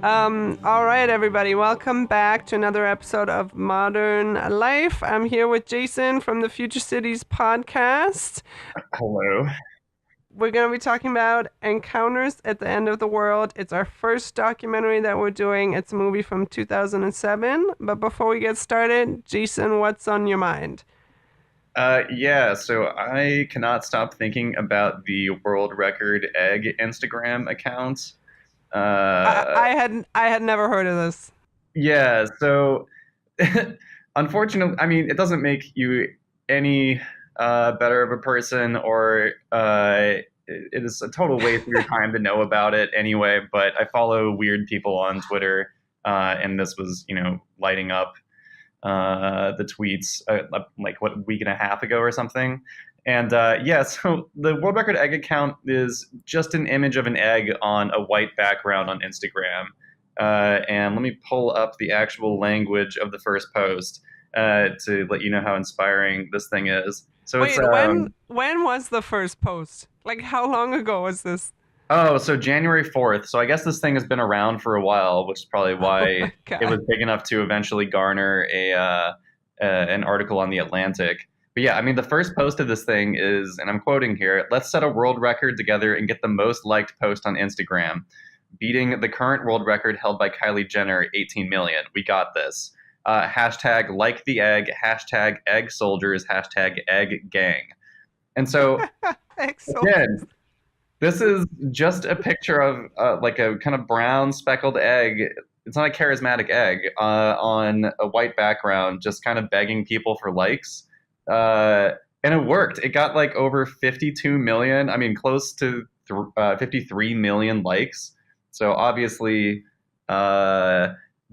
All right, everybody, welcome back to another episode of Modern Life. I'm here with Jason from the Future Cities podcast. Hello. We're going to be talking about Encounters at the End of the World. It's our first documentary that we're doing. It's a movie from 2007. But before we get started, Jason, what's on your mind? So I cannot stop thinking about the world record egg Instagram account. I, Uh, I had I had never heard of this. yeah, so unfortunately, I mean, it doesn't make you any better of a person, or it is a total waste of your time to know about it anyway. But I follow weird people on Twitter, and this was, lighting up the tweets like what, a week and a half ago or something. And so the world record egg account is just an image of an egg on a white background on Instagram. And let me pull up the actual language of the first post to let you know how inspiring this thing is. So it's Wait, when was the first post? Like, how long ago was this? so January 4th. So I guess this thing has been around for a while, which is probably Oh why my it was God. big enough to eventually garner an article on the Atlantic. But yeah, I mean, the first post of this thing is, and I'm quoting here: "Let's set a world record together and get the most liked post on Instagram, beating the current world record held by Kylie Jenner, 18 million. We got this." Hashtag like the egg, hashtag egg soldiers, hashtag egg gang. And so Excellent. again, this is just a picture of like a kind of brown speckled egg. It's not a charismatic egg on a white background, just kind of begging people for likes. And it worked. It got like over 52 million. I mean, close to 53 million likes. So obviously, uh,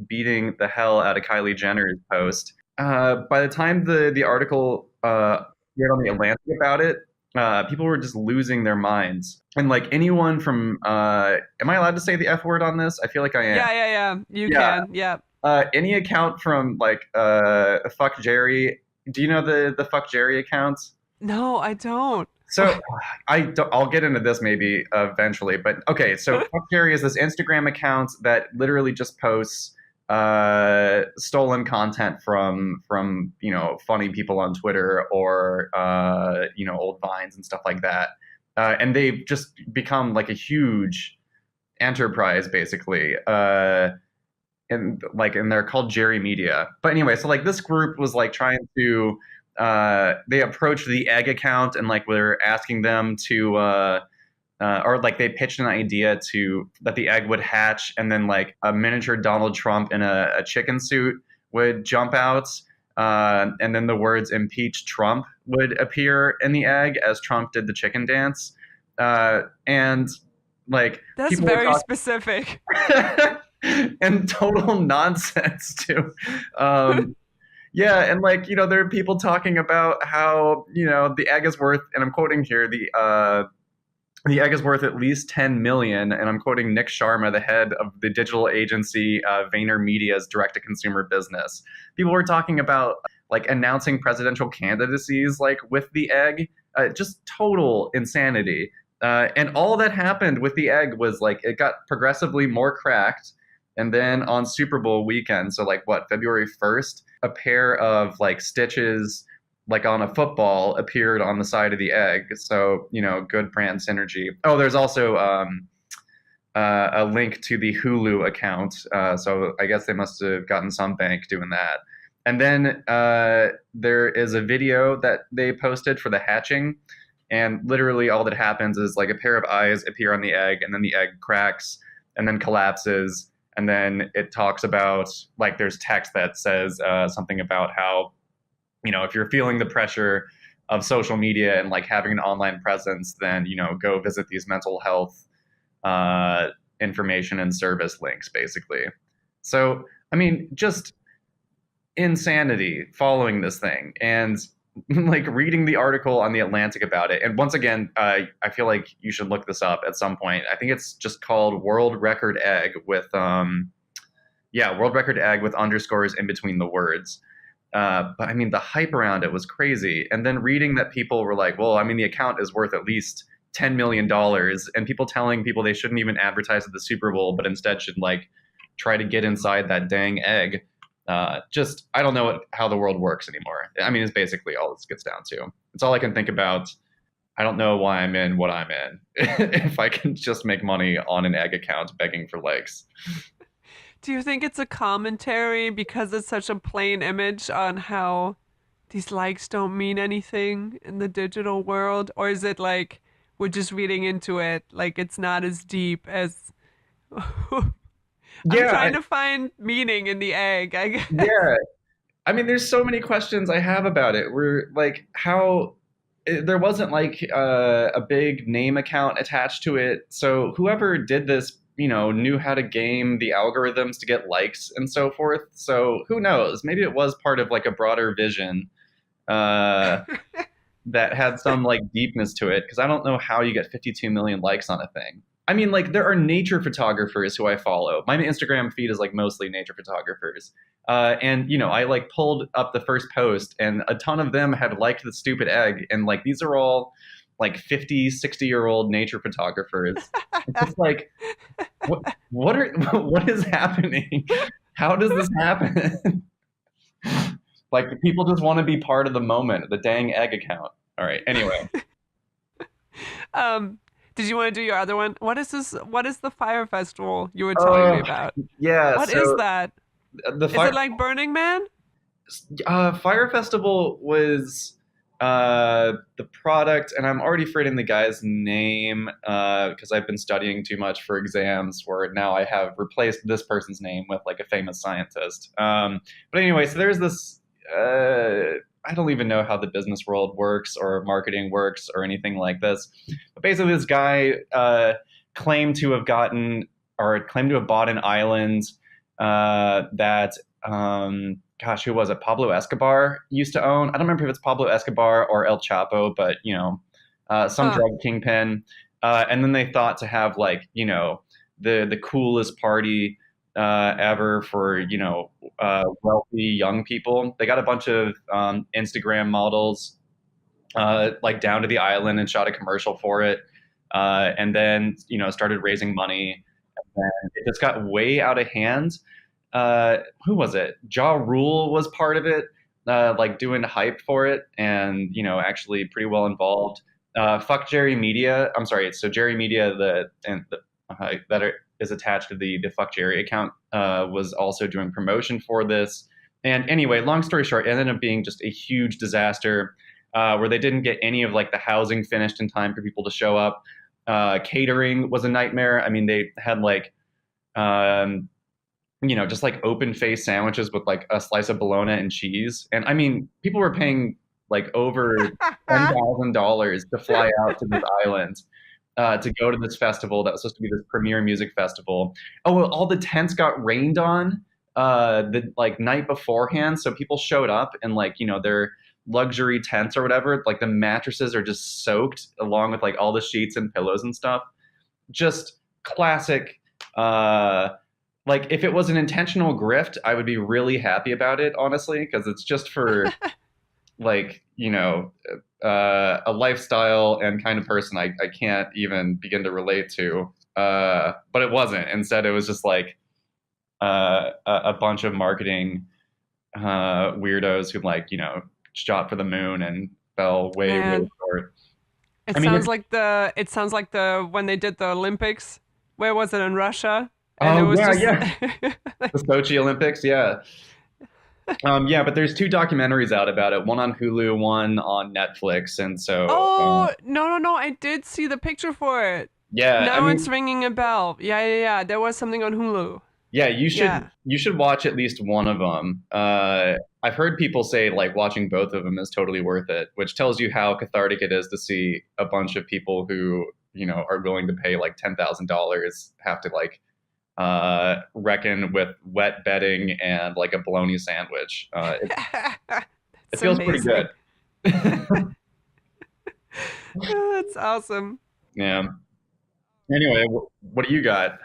beating the hell out of Kylie Jenner's post. By the time the article appeared on the Atlantic about it, people were just losing their minds. And like anyone from, am I allowed to say the F word on this? I feel like I am. Yeah. You Yeah. can. Yeah. Any account from like Fuck Jerry. Do you know the Fuck Jerry accounts? No, I don't. So I'll get into this maybe eventually, but okay. So Fuck Jerry is this Instagram account that literally just posts stolen content from funny people on Twitter, or old vines and stuff like that, and they've just become like a huge enterprise basically. And they're called Jerry Media. But anyway, so like this group was like trying to they approached the egg account and like were asking them to or like they pitched an idea to that the egg would hatch, and then like a miniature Donald Trump in a chicken suit would jump out, and then the words "impeach Trump" would appear in the egg as Trump did the chicken dance, and like That's people were very talking specific. and total nonsense too. Um, yeah, and like there are people talking about how the egg is worth, and I'm quoting here the egg is worth at least 10 million, and I'm quoting Nick Sharma, the head of the digital agency Vayner Media's direct-to-consumer business. People were talking about like announcing presidential candidacies like with the egg, just total insanity. And all that happened with the egg was like it got progressively more cracked, and then on Super Bowl weekend, so like what, February 1st, a pair of like stitches like on a football appeared on the side of the egg. So, good brand synergy. Oh, there's also a link to the Hulu account. So I guess they must have gotten some bank doing that. And then there is a video that they posted for the hatching. And literally all that happens is like a pair of eyes appear on the egg, and then the egg cracks and then collapses. And then it talks about, like, there's text that says something about how, if you're feeling the pressure of social media and like having an online presence, then go visit these mental health uh, information and service links, basically. So I mean, just insanity following this thing, and like reading the article on the Atlantic about it. And once again, I feel like you should look this up at some point. I think it's just called World Record Egg with World Record Egg with underscores in between the words. But I mean, the hype around it was crazy. And then reading that people were like, well, I mean, the account is worth at least $10 million, and people telling people they shouldn't even advertise at the Super Bowl, but instead should like try to get inside that dang egg. Just I don't know how the world works anymore. I mean, it's basically all this gets down to. It's all I can think about. I don't know why I'm in what I'm in. If I can just make money on an egg account begging for likes. Do you think it's a commentary because it's such a plain image on how these likes don't mean anything in the digital world? Or is it like we're just reading into it, like it's not as deep as I'm Yeah, trying to find meaning in the egg, I guess. yeah. I mean, there's so many questions I have about it. We're like, how there wasn't like a big name account attached to it. So whoever did this, knew how to game the algorithms to get likes and so forth. So who knows? Maybe it was part of like a broader vision uh, that had some like deepness to it. Because I don't know how you get 52 million likes on a thing. I mean, like there are nature photographers who I follow. My Instagram feed is like mostly nature photographers. And I like pulled up the first post and a ton of them had liked the stupid egg. And like, these are all like 50, 60-year-old nature photographers. It's just like, what is happening? How does this happen? Like people just want to be part of the moment, the dang egg account. All right. Anyway. um, did you want to do your other one? What is this? What is the fire festival you were telling me Oh, about? yeah. What is So that? the Is fire it like Burning Man? Fire Festival was the product, and I'm already forgetting the guy's name because I've been studying too much for exams. Where now I have replaced this person's name with like a famous scientist. But anyway, so there's this. I don't even know how the business world works or marketing works or anything like this. But basically, this guy claimed to have gotten or claimed to have bought an island that gosh, who was it? Pablo Escobar used to own. I don't remember if it's Pablo Escobar or El Chapo, but some Huh. drug kingpin. And then they thought to have like the coolest party ever for wealthy young people. They got a bunch of Instagram models like down to the island and shot a commercial for it, and then started raising money. And it just got way out of hand. Who was it? Ja Rule was part of it, like doing hype for it, and actually pretty well involved. Fuck Jerry Media. I'm sorry. So Jerry Media, is attached to the Fuck Jerry account, was also doing promotion for this. And anyway, long story short, it ended up being just a huge disaster, where they didn't get any of like the housing finished in time for people to show up. Catering was a nightmare. I mean, they had like um, just like open face sandwiches with like a slice of bologna and cheese. And I mean, people were paying like over $10,000 to fly out to this island to go to this festival that was supposed to be this premier music festival. Oh, well, all the tents got rained on the like night beforehand, so people showed up and like their luxury tents or whatever, like the mattresses are just soaked along with like all the sheets and pillows and stuff. Just classic. Like if it was an intentional grift, I would be really happy about it, honestly, because it's just for like a lifestyle and kind of person I can't even begin to relate to. But it wasn't. Instead, it was just like a bunch of marketing weirdos who like shot for the moon and fell way way Man, short. it I mean, sounds like the when they did the Olympics. Where was it in Russia? And it oh was yeah, just yeah, the Sochi Olympics, yeah. Yeah, but there's two documentaries out about it. One on Hulu, one on Netflix, and so Oh, no, no, no. I did see the picture for it. yeah. I Now it's mean, ringing a bell. Yeah, yeah, yeah. There was something on Hulu. yeah, Yeah. you should watch at least one of them. I've heard people say like watching both of them is totally worth it, which tells you how cathartic it is to see a bunch of people who are willing to pay like $10,000 have to like reckon with wet bedding and like a bologna sandwich. It That's feels pretty amazing. good. That's awesome. Yeah. Anyway, what do you got?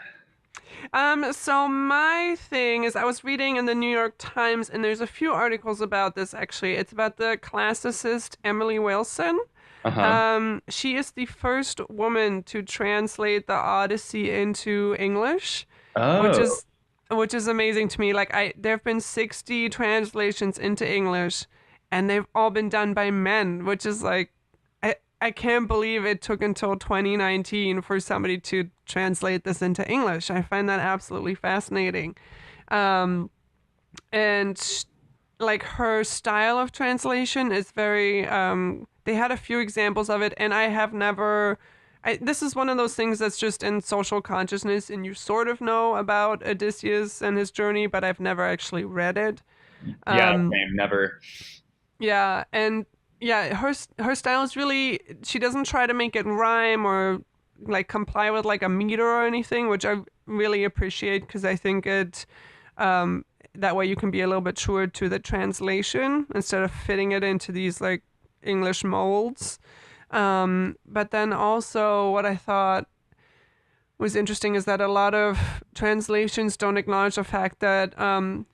So my thing is I was reading in the New York Times and there's a few articles about this actually. It's about the classicist Emily Wilson. Uh huh. She is the first woman to translate the Odyssey into English, which Oh, is which is amazing to me. Like there have been 60 translations into English, and they've all been done by men, which is like I can't believe it took until 2019 for somebody to translate this into English. I find that absolutely fascinating. Um, and like her style of translation is very they had a few examples of it, and I have never this is one of those things that's just in social consciousness, and you sort of know about Odysseus and his journey, but I've never actually read it. Yeah, um same, never. yeah, and yeah, her style is really, she doesn't try to make it rhyme or like comply with like a meter or anything, which I really appreciate because I think it um that way you can be a little bit truer to the translation instead of fitting it into these like English molds. But then also what I thought was interesting is that a lot of translations don't acknowledge the fact that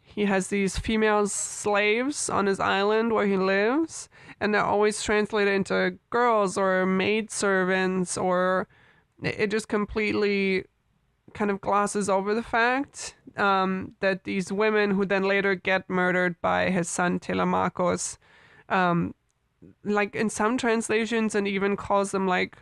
he has these female slaves on his island where he lives, and they're always translated into girls or maid servants, or it just completely kind of glosses over the fact that these women who then later get murdered by his son Telemachus, um, like in some translations, and even calls them like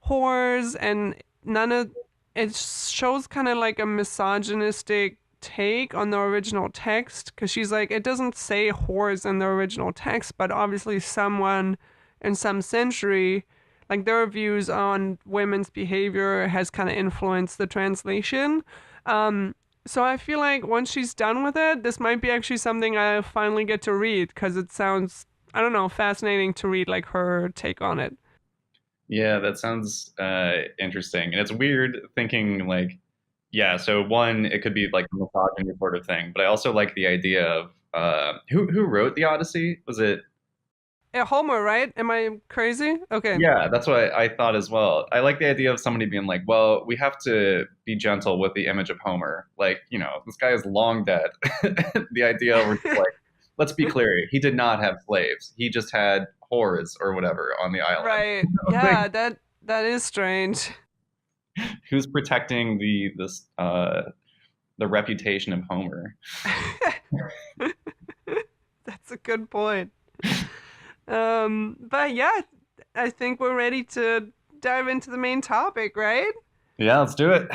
whores, and none of it shows kind of like a misogynistic take on the original text because she's like, it doesn't say whores in the original text, but obviously someone in some century, like their views on women's behavior has kind of influenced the translation. So I feel like once she's done with it, this might be actually something I finally get to read because it sounds, I don't know, fascinating to read like her take on it. Yeah, that sounds interesting. And it's weird thinking like, yeah, so one, it could be like a misogyny sort of thing, but I also like the idea of who wrote the Odyssey? Was it? Homer, right? Am I crazy? Okay. Yeah, that's what I thought as well. I like the idea of somebody being like, well, we have to be gentle with the image of Homer. Like, this guy is long dead. The idea where it's like, let's be clear, he did not have slaves. He just had whores or whatever on the island. Right. Like, Yeah, that is strange. who's protecting the reputation of Homer? That's a good point. But yeah, I think we're ready to dive into the main topic, right? Yeah, let's do it.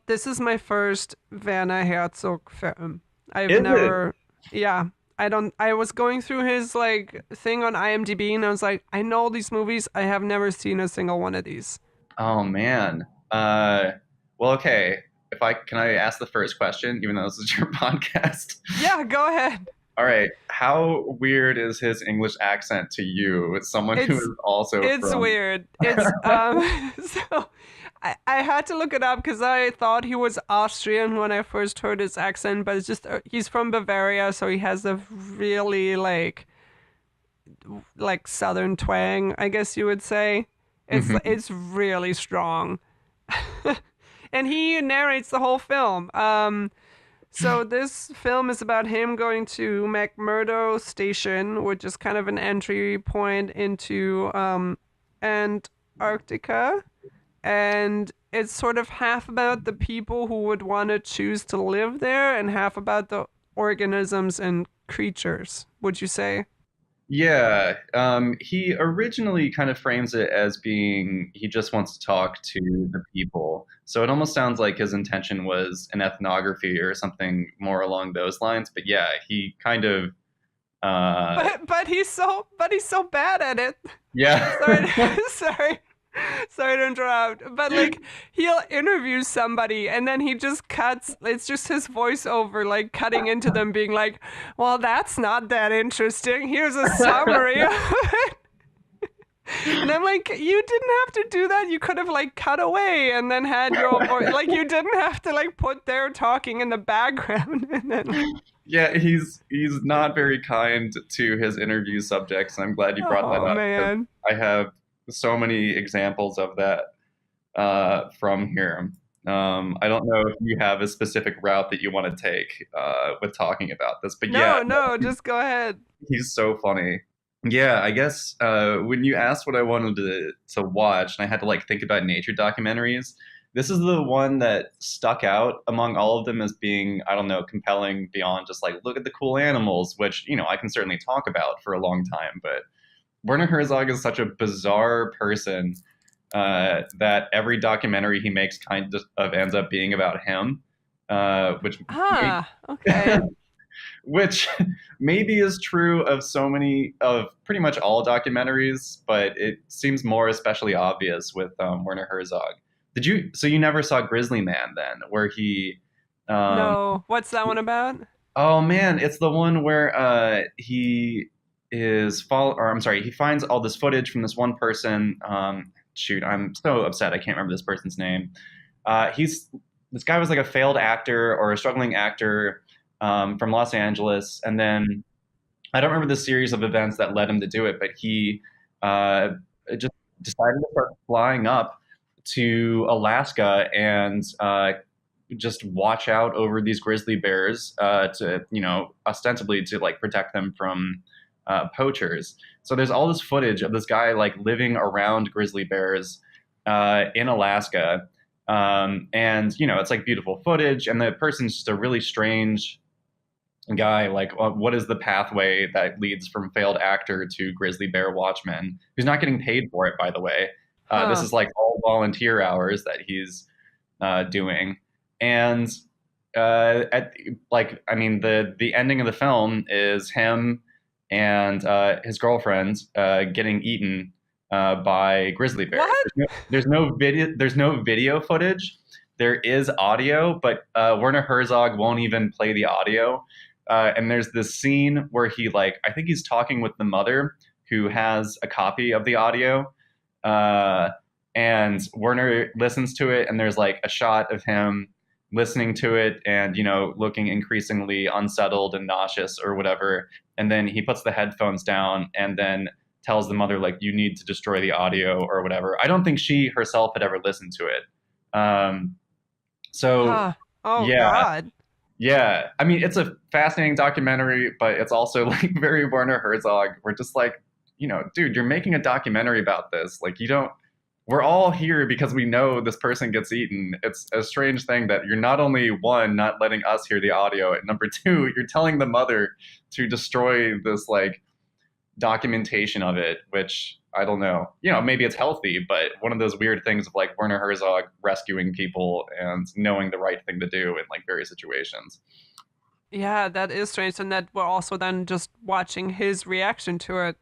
This is my first Werner Herzog film. I've Is it? never, yeah, I don't, I was going through his like thing on IMDb and I was like, I know these movies, I have never seen a single one of these. Oh man. Well, okay. If I can I ask the first question, even though this is your podcast? Yeah, go ahead. All right. How weird is his English accent to you? As someone who It's is also it's from. weird. It's so I had to look it up because I thought he was Austrian when I first heard his accent, but it's just he's from Bavaria, so he has a really like southern twang, I guess you would say. Mhm. It's really strong. And he narrates the whole film. So this film is about him going to McMurdo Station, which is kind of an entry point into Antarctica, and it's sort of half about the people who would want to choose to live there, and half about the organisms and creatures. Would you say? Yeah, he originally kind of frames it as being he just wants to talk to the people. So it almost sounds like his intention was an ethnography or something more along those lines. But yeah, he kind of, uh, But he's so bad at it. yeah. Sorry, sorry. Sorry to interrupt, but like he'll interview somebody and then he just cuts. It's just his voiceover, like cutting into them, being like, "Well, that's not that interesting. Here's a summary of it." And I'm like, "You didn't have to do that. You could have like cut away and then had your voice. Like you didn't have to like put their talking in the background and then like, Yeah, he's not very kind to his interview subjects, and I'm glad you brought that oh up because man." I have so many examples of that from here. I don't know if you have a specific route that you want to take with talking about this, but yeah, No, no, just go ahead. he's so funny. Yeah, I guess when you asked what I wanted to watch, and I had to like think about nature documentaries, this is the one that stuck out among all of them as being, I don't know, compelling beyond just like, look at the cool animals, which, I can certainly talk about for a long time. But Werner Herzog is such a bizarre person that every documentary he makes kind of ends up being about him, which Ah, okay. which maybe is true of so many of pretty much all documentaries, but it seems more especially obvious with Werner Herzog. Did you? So you never saw Grizzly Man then, where he? Um, No, what's that one about? oh man, it's the one where he or I'm sorry, he finds all this footage from this one person. Shoot, I'm so upset I can't remember this person's name. He's this guy was like a failed actor or a struggling actor from Los Angeles, and then I don't remember the series of events that led him to do it, but he uh, just decided to start flying up to Alaska and just watch out over these grizzly bears to, ostensibly to like protect them from poachers. So there's all this footage of this guy like living around grizzly bears in Alaska. And it's like beautiful footage, and the person's just a really strange guy. Like, what is the pathway that leads from failed actor to grizzly bear watchman, who's not getting paid for it, by the way? This Huh. is like all volunteer hours that he's doing. And at like, I mean, the ending of the film is him and his girlfriend getting eaten by grizzly bears. What? There's no video. There's no video footage. There is audio, but Werner Herzog won't even play the audio. And there's this scene where he like, I think he's talking with the mother who has a copy of the audio, uh, and Werner listens to it, and there's like a shot of him listening to it and looking increasingly unsettled and nauseous or whatever, and then he puts the headphones down and then tells the mother like, you need to destroy the audio or whatever. I don't think she herself had ever listened to it. So Huh. Oh yeah, God. yeah, I mean, it's a fascinating documentary, but it's also like very Werner Herzog. We're just like, dude, you're making a documentary about this. Like, you don't. We're all here because we know this person gets eaten. It's a strange thing that you're not only one, not letting us hear the audio, and number two, you're telling the mother to destroy this like documentation of it, which I don't know. Maybe it's healthy, but one of those weird things of like Werner Herzog rescuing people and knowing the right thing to do in like various situations. Yeah, that is strange, and that we're also then just watching his reaction to it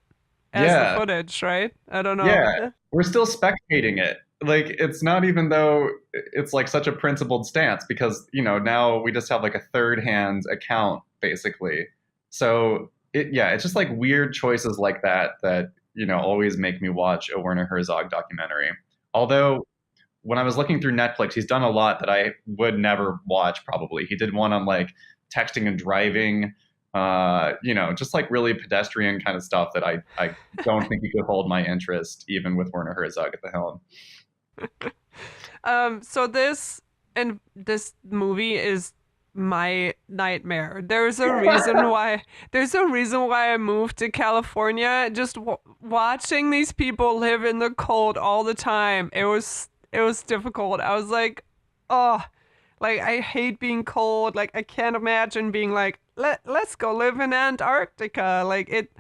as the Yeah, footage, right? I don't know. yeah. We're still spectating it. Like it's not even though it's like such a principled stance because, now we just have like a third hand account basically. So it's just like weird choices like that, always make me watch a Werner Herzog documentary. Although when I was looking through Netflix, he's done a lot that I would never watch probably. He did one on like texting and driving, just like really pedestrian kind of stuff that I don't think he could hold my interest even with Werner Herzog at the helm. So this movie is my nightmare. There's a reason why I moved to California. Just watching these people live in the cold all the time. It was difficult. I was like, oh, like I hate being cold. Like I can't imagine being like, let's go live in Antarctica. Like it,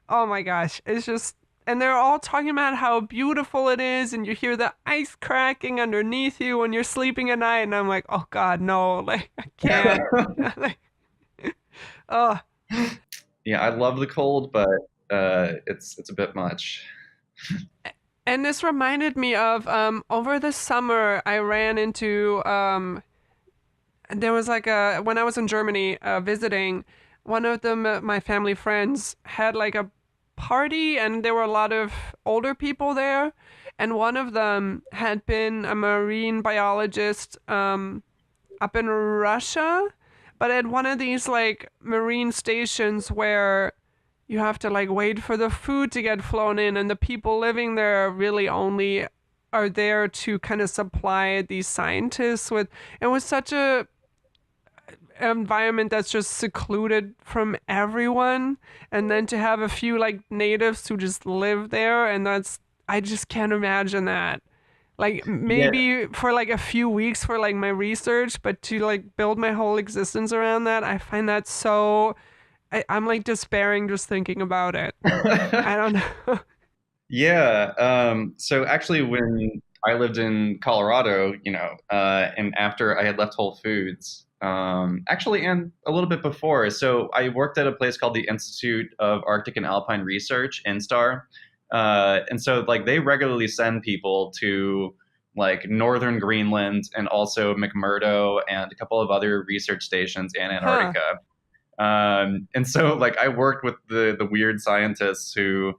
oh my gosh, it's just, and they're all talking about how beautiful it is, and you hear the ice cracking underneath you when you're sleeping at night, and I'm like, oh God, no, like I can't. Like, oh, Yeah, I love the cold, but it's a bit much. and this reminded me of over the summer I ran into there was like a when I was in Germany visiting, one of them my family friends had like a party, and there were a lot of older people there, and one of them had been a marine biologist up in Russia, but at one of these like marine stations where you have to like wait for the food to get flown in, and the people living there really only are there to kind of supply these scientists with. It was such a environment that's just secluded from everyone, and then to have a few like natives who just live there, and that's, I just can't imagine that. Like Yeah. maybe for like a few weeks for like my research, but to like build my whole existence around that, I find that so. I'm like despairing just thinking about it. I don't know. Yeah. So actually, when I lived in Colorado, and after I had left Whole Foods, actually, and a little bit before, so I worked at a place called the Institute of Arctic and Alpine Research, INSTAR. And so, like, they regularly send people to like northern Greenland and also McMurdo and a couple of other research stations in Huh. Antarctica. And so, like, I worked with the weird scientists who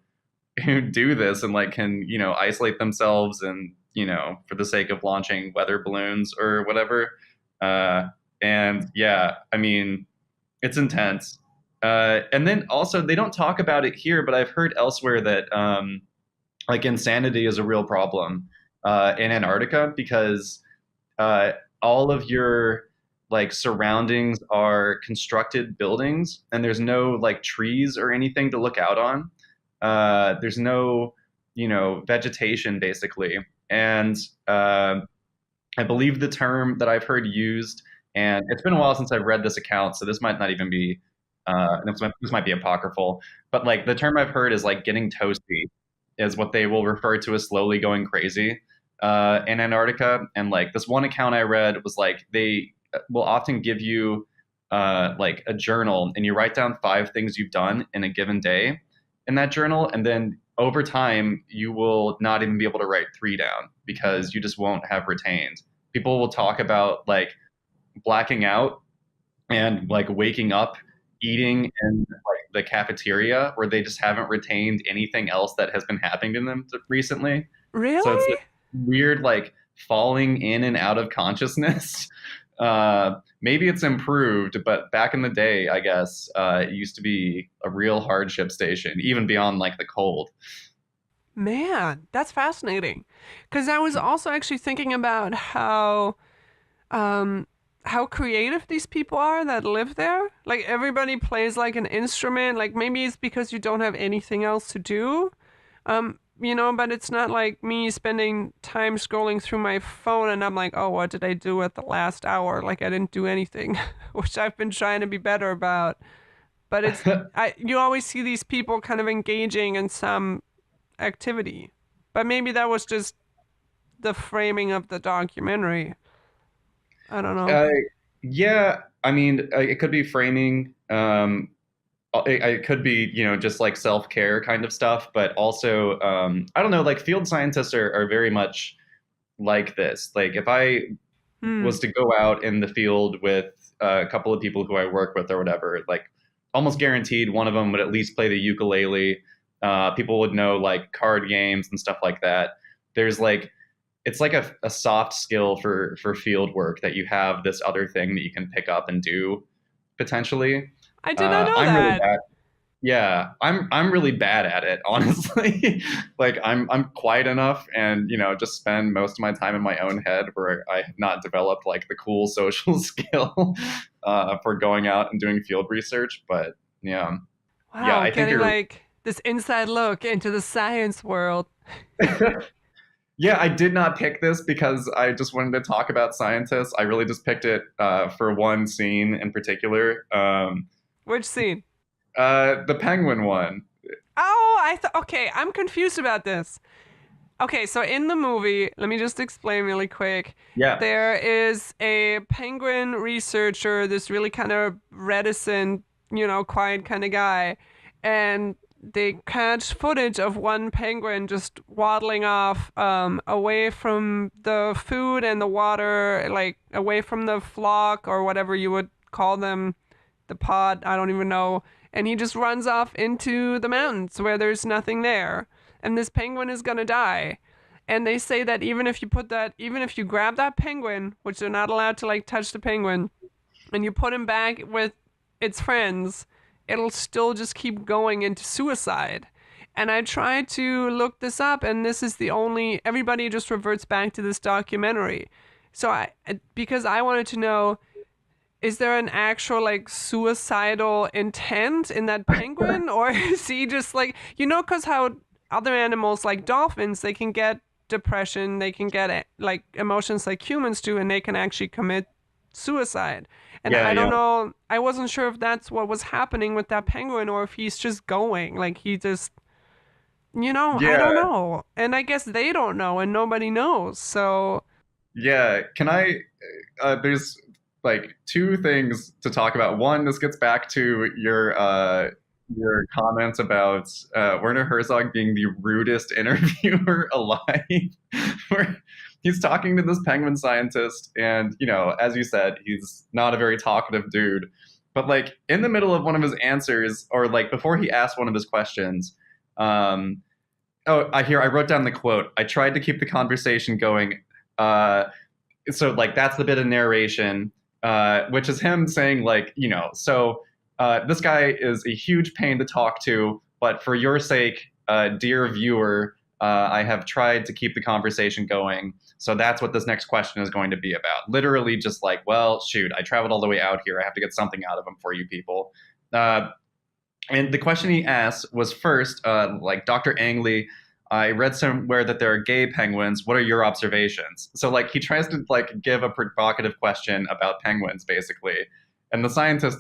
do this and like can isolate themselves and for the sake of launching weather balloons or whatever. uh and yeah, I mean, it's intense. And then also they don't talk about it here, but I've heard elsewhere that like insanity is a real problem in Antarctica because uh all of your like surroundings are constructed buildings and there's no like trees or anything to look out on. There's no, vegetation basically. And uh, I believe the term that I've heard used, and it's been a while since I've read this account, so this might not even be, this might be apocryphal, but like the term I've heard is like getting toasty, is what they will refer to as slowly going crazy in Antarctica. And like this one account I read was like they will often give you like a journal, and you write down 5 things you've done in a given day in that journal, and then over time you will not even be able to write 3 down because you just won't have retained. People will talk about like blacking out and like waking up eating in like the cafeteria where they just haven't retained anything else that has been happening to them recently. So it's Really? this weird like falling in and out of consciousness. Maybe it's improved, but back in the day, I guess it used to be a real hardship station, even beyond like the cold. Man, that's fascinating. Because I was also actually thinking about um, how creative these people are that live there. Like everybody plays like an instrument. Like maybe it's because you don't have anything else to do. But it's not like me spending time scrolling through my phone and I'm like, oh, what did I do at the last hour? Like I didn't do anything, which I've been trying to be better about. But you always see these people kind of engaging in some activity. But maybe that was just the framing of the documentary. I don't know. Uh, yeah, I mean, it could be framing. It could be, just like self care kind of stuff, but also, I don't know, like field scientists are very much like this. Like, if I Hmm. was to go out in the field with a couple of people who I work with or whatever, like, almost guaranteed one of them would at least play the ukulele. People would know like card games and stuff like that. There's like, it's like a soft skill for field work that you have this other thing that you can pick up and do potentially. I did not know I'm really that. bad. Yeah, I'm really bad at it, honestly. Like I'm quiet enough and just spend most of my time in my own head where I have not developed like the cool social skill for going out and doing field research. But yeah, yeah, Wow, I think getting you're. like this inside look into the science world. Yeah, I did not pick this because I just wanted to talk about scientists. I really just picked it for one scene in particular. Which scene? The penguin one. Oh, I thought. Okay, I'm confused about this. Okay, so in the movie, let me just explain really quick. Yeah. There is a penguin researcher, this really kind of reticent, quiet kind of guy, and they catch footage of one penguin just waddling off away from the food and the water, like away from the flock or whatever you would call them, the pod, I don't even know. And he just runs off into the mountains where there's nothing there. And this penguin is gonna die. And they say that even if you grab that penguin, which they're not allowed to like touch the penguin, and you put him back with its friends, it'll still just keep going into suicide. And I tried to look this up, and this is the only, everybody just reverts back to this documentary. So because I wanted to know, is there an actual like suicidal intent in that penguin, or is he just like, because how other animals like dolphins, they can get depression, they can get like emotions like humans do, and they can actually commit suicide. And Yeah, I don't yeah, know, I wasn't sure if that's what was happening with that penguin or if he's just going. Like he just, I don't yeah, know. And I guess they don't know and nobody knows. So, yeah. Can I? There's like two things to talk about. One, this gets back to your comments about Werner Herzog being the rudest interviewer alive. Where he's talking to this penguin scientist, and as you said, he's not a very talkative dude. But like in the middle of one of his answers, or like before he asked one of his questions, um, oh, I wrote down the quote. I tried to keep the conversation going. So like that's the bit of narration, which is him saying like, this guy is a huge pain to talk to, but for your sake, dear viewer, I have tried to keep the conversation going. So that's what this next question is going to be about. Literally, just like, well, shoot, I traveled all the way out here. I have to get something out of him for you people. And the question he asked was first, like, Dr. Angley, I read somewhere that there are gay penguins. What are your observations? So like he tries to like give a provocative question about penguins basically. And the scientist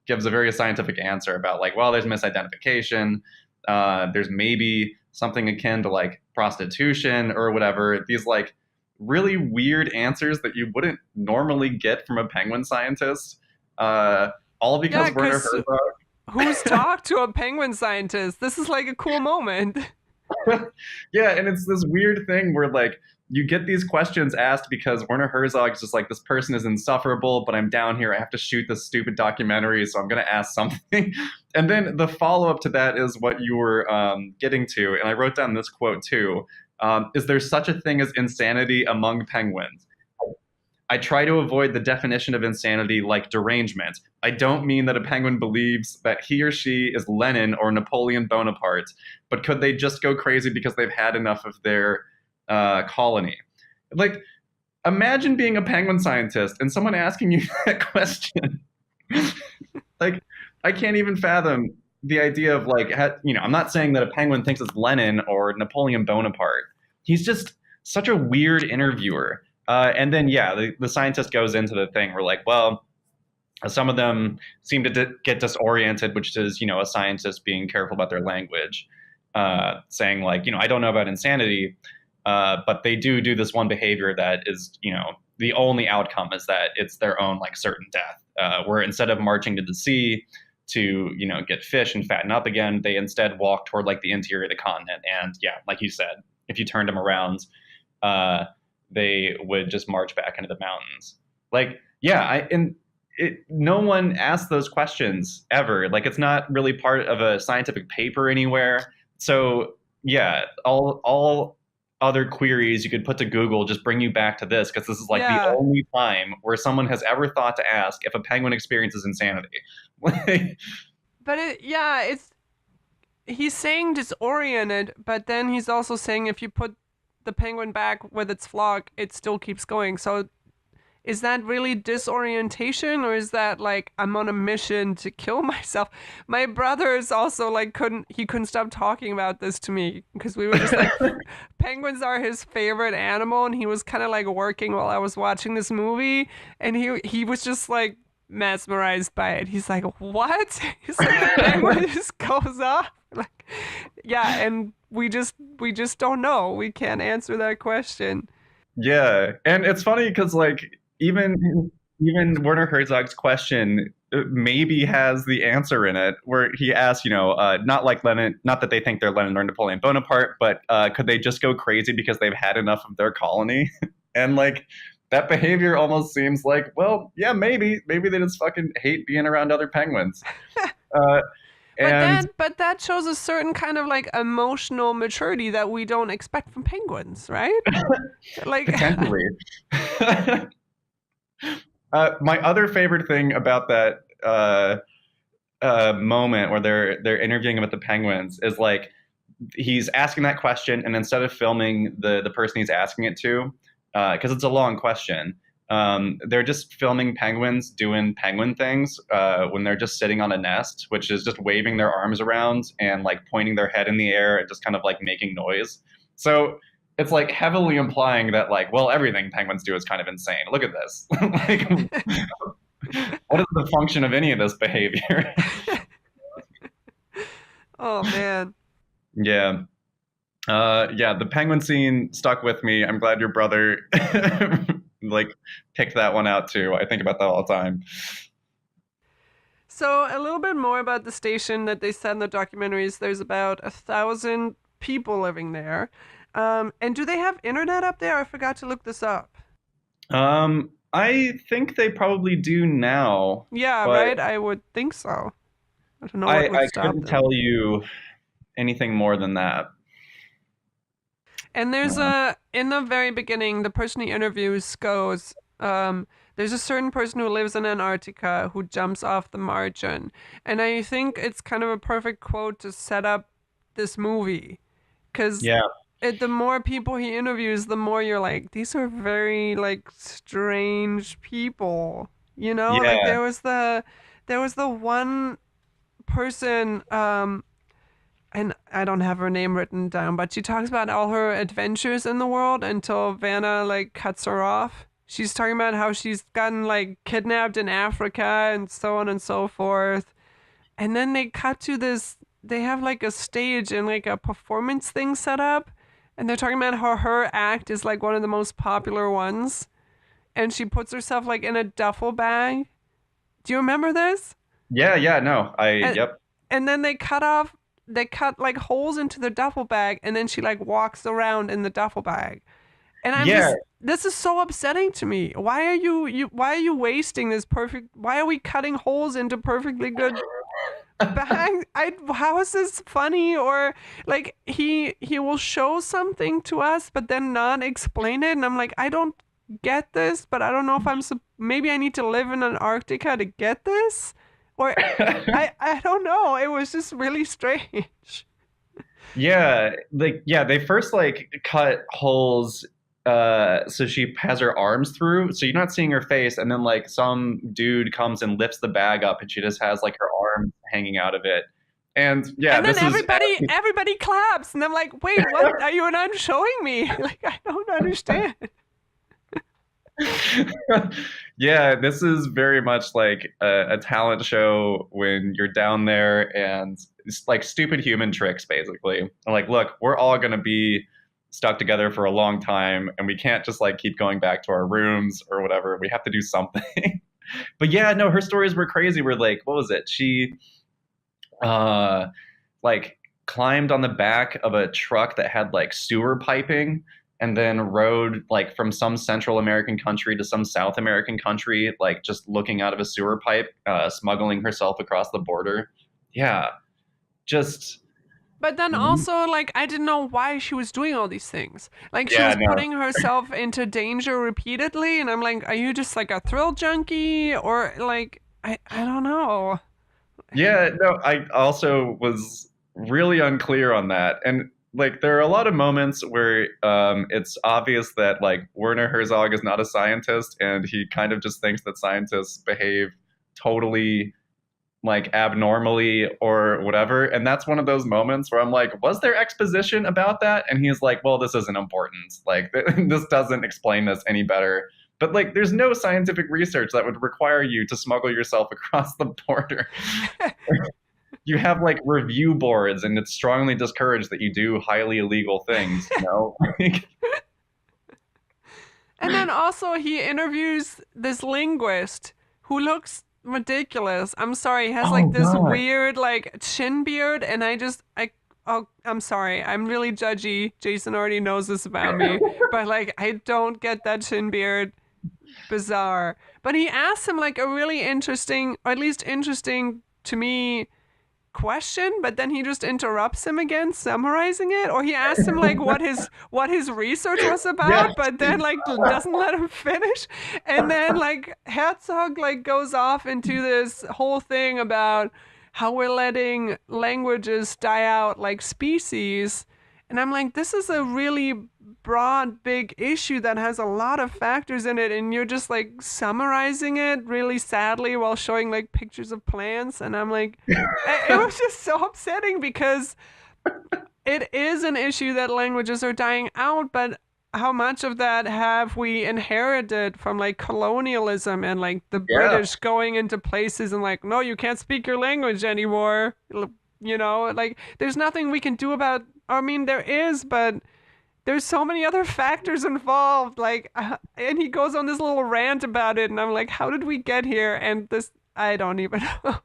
gives a very scientific answer about like, well, there's misidentification. There's maybe something akin to like prostitution or whatever. These like really weird answers that you wouldn't normally get from a penguin scientist. All yeah, because Werner because Herzog. who's talked to a penguin scientist? This is like a cool moment. Yeah, and it's this weird thing where like you get these questions asked because Werner Herzog's just like, this person is insufferable, but I'm down here. I have to shoot this stupid documentary, so I'm going to ask something. And then the follow up to that is what you were getting to, and I wrote down this quote too. Is there such a thing as insanity among penguins? I try to avoid the definition of insanity like derangement. I don't mean that a penguin believes that he or she is Lenin or Napoleon Bonaparte, but could they just go crazy because they've had enough of their colony? Like, imagine being a penguin scientist and someone asking you that question. Like, I can't even fathom the idea of like, I'm not saying that a penguin thinks it's Lenin or Napoleon Bonaparte. He's just such a weird interviewer. And then, yeah, the scientist goes into the thing where, like, well, some of them seem to get disoriented, which is, a scientist being careful about their language, saying, like, I don't know about insanity, but they do this one behavior that is, the only outcome is that it's their own, like, certain death, where instead of marching to the sea to, get fish and fatten up again, they instead walk toward, like, the interior of the continent. And, yeah, like you said, if you turned them around, they would just march back into the mountains. Like, yeah, no one asks those questions ever. Like, it's not really part of a scientific paper anywhere. So, yeah, all other queries you could put to Google just bring you back to this because this is like the Yeah. only time where someone has ever thought to ask if a penguin experiences insanity. But it's he's saying disoriented, but then he's also saying if you put the penguin back with its flock, it still keeps going. So is that really disorientation or is that like I'm on a mission to kill myself? My brother is also like couldn't stop talking about this to me because we were just like penguins are his favorite animal and he was kind of like working while I was watching this movie and he was just like mesmerized by it. He's like, "What?" He's like, "The penguin just goes off." Like, yeah, and we just don't know. We can't answer that question. Yeah, and it's funny because like even Werner Herzog's question maybe has the answer in it, where he asks, not like Lenin, not that they think they're Lenin or Napoleon Bonaparte, but could they just go crazy because they've had enough of their colony? And like that behavior almost seems like, well, yeah, maybe they just fucking hate being around other penguins. Uh, and But that shows a certain kind of like emotional maturity that we don't expect from penguins, right? Like, potentially. My other favorite thing about that moment where they're interviewing him with the penguins is like he's asking that question, and instead of filming the person he's asking it to, because it's a long question, they're just filming penguins doing penguin things when they're just sitting on a nest, which is just waving their arms around and like pointing their head in the air and just kind of like making noise. So it's like heavily implying that like, well, everything penguins do is kind of insane. Look at this. Like, what is the function of any of this behavior? Oh man. Yeah. Yeah, the penguin scene stuck with me. I'm glad your brother like picked that one out too. I think about that all the time. So a little bit more about the station that they said in the documentaries. There's about 1,000 people living there. And do they have internet up there? I forgot to look this up. I think they probably do now, Yeah, but right? I would think so. I don't know what would I stop couldn't them. tell you anything more than that. And there's Uh, in the very beginning, the person he interviews goes, there's a certain person who lives in Antarctica who jumps off the margin. And I think it's kind of a perfect quote to set up this movie. Because yeah, the more people he interviews, the more you're like, these are very like strange people. You know, like yeah, there was the one person, and I don't have her name written down, but she talks about all her adventures in the world until Vanna like cuts her off. She's talking about how she's gotten like kidnapped in Africa and so on and so forth. And then they cut to this, they have like a stage and like a performance thing set up. And they're talking about how her act is like one of the most popular ones. And she puts herself like in a duffel bag. Do you remember this? yeah, yeah. No, And yep, and then they cut like holes into the duffel bag and then she like walks around in the duffel bag. And I'm yeah, just this is so upsetting to me. Why are you why are you wasting this perfect why are we cutting holes into perfectly good bag? I how is this funny? Or like he will show something to us but then not explain it and I'm like I don't get this, but I don't know if maybe I need to live in Antarctica to get this, or I don't know. It was just really strange. yeah. Like, yeah, they first like cut holes so she has her arms through, so you're not seeing her face, and then like some dude comes and lifts the bag up, and she just has like her arms hanging out of it. And yeah, And then this is everybody claps, and I'm like, wait, what are you not showing me? Like I don't understand. yeah, this is very much like a talent show when you're down there and it's like stupid human tricks, basically. And like, look, we're all going to be stuck together for a long time and we can't just like keep going back to our rooms or whatever. We have to do something. But yeah, no, her stories were crazy. We're like, what was it? She uh like climbed on the back of a truck that had like sewer piping and then rode like from some Central American country to some South American country, like just looking out of a sewer pipe, smuggling herself across the border. Yeah, just But then also, like, I didn't know why she was doing all these things. Like, she yeah, was no, putting herself into danger repeatedly, and I'm like, are you just like a thrill junkie? Or, like, I don't know. yeah, no. I also was really unclear on that, and like there are a lot of moments where it's obvious that like Werner Herzog is not a scientist, and he kind of just thinks that scientists behave totally like abnormally or whatever. And that's one of those moments where I'm like, was there exposition about that? And he's like, well, this isn't important. Like, this doesn't explain this any better. But like, there's no scientific research that would require you to smuggle yourself across the border. You have like review boards, and it's strongly discouraged that you do highly illegal things. You know? And then also, he interviews this linguist who looks ridiculous. I'm sorry, he has Oh like this God. weird, like, chin beard, and oh, I'm sorry. I'm really judgy. Jason already knows this about me. But, like, I don't get that chin beard. Bizarre. But he asks him, like, a really interesting, or at least interesting to me, question, but then he just interrupts him again, summarizing it. Or he asks him, like, what his research was Yeah. about, but then, like, doesn't let him finish. And then, like, Herzog, like, goes off into this whole thing about how we're letting languages die out like species. And I'm like, this is a really broad, big issue that has a lot of factors in it, and you're just like summarizing it really sadly while showing like pictures of plants. And I'm like, it was just so upsetting because it is an issue that languages are dying out, but how much of that have we inherited from like colonialism and like the Yeah. British going into places and like, no, you can't speak your language anymore. You know, like there's nothing we can do about. I mean, there is, but there's so many other factors involved. Like, and he goes on this little rant about it, and I'm like, how did we get here? And this, I don't even know.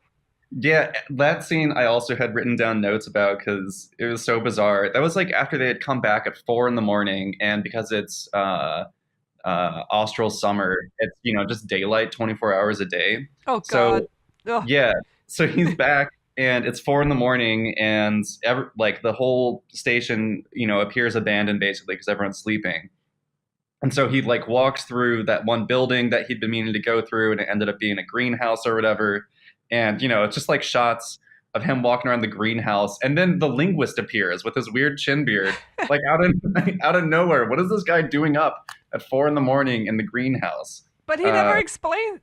Yeah, that scene I also had written down notes about because it was so bizarre. That was like after they had come back at 4 in the morning, and because it's austral summer, it's just daylight 24 hours a day. Oh God. So Oh, yeah, so he's back, and it's 4 in the morning, and like the whole station appears abandoned basically because everyone's sleeping. And so he like walks through that one building that he'd been meaning to go through, and it ended up being a greenhouse or whatever. And it's just like shots of him walking around the greenhouse, and then the linguist appears with his weird chin beard, like out of out of nowhere. What is this guy doing up at 4 in the morning in the greenhouse? but he never Uh, explained.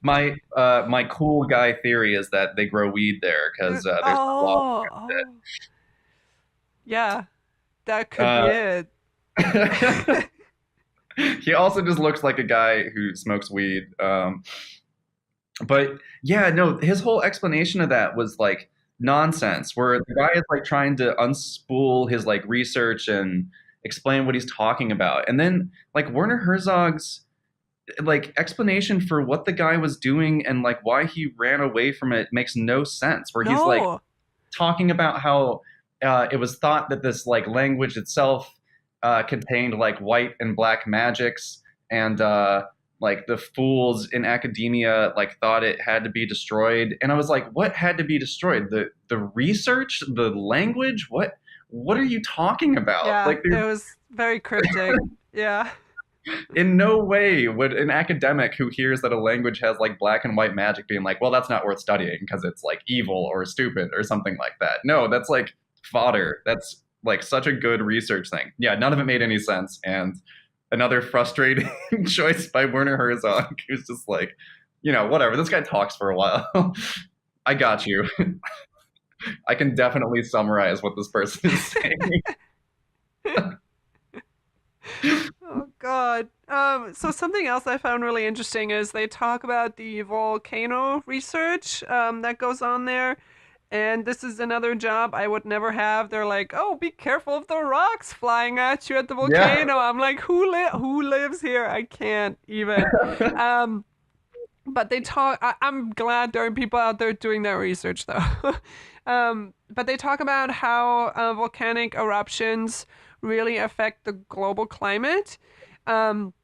my cool guy theory is that they grow weed there because there's not law. Oh, yeah, that could be it. He also just looks like a guy who smokes weed. But yeah, no, his whole explanation of that was like nonsense, where the guy is like trying to unspool his like research and explain what he's talking about. And then like Werner Herzog's like explanation for what the guy was doing and like why he ran away from it makes no sense, where he's like No. talking about how it was thought that this like language itself contained like white and black magics, and like the fools in academia like thought it had to be destroyed. And I was like, what had to be destroyed? The research, the language? What are you talking about? Yeah, Like, it was very cryptic. Yeah. in no way would an academic who hears that a language has like black and white magic being like, well, that's not worth studying because it's like evil or stupid or something like that. No, that's like fodder. That's like such a good research thing. Yeah, none of it made any sense. And another frustrating choice by Werner Herzog, who's just like, whatever. This guy talks for a while. I got you. I can definitely summarize what this person is saying. Oh God. So something else I found really interesting is they talk about the volcano research that goes on there. And this is another job I would never have. They're like, "Oh, be careful of the rocks flying at you at the Yeah. volcano." I'm like, who lives here? I can't even. Um, but they talk. I'm glad there are people out there doing that research, though. But they talk about how volcanic eruptions really affect the global climate, um,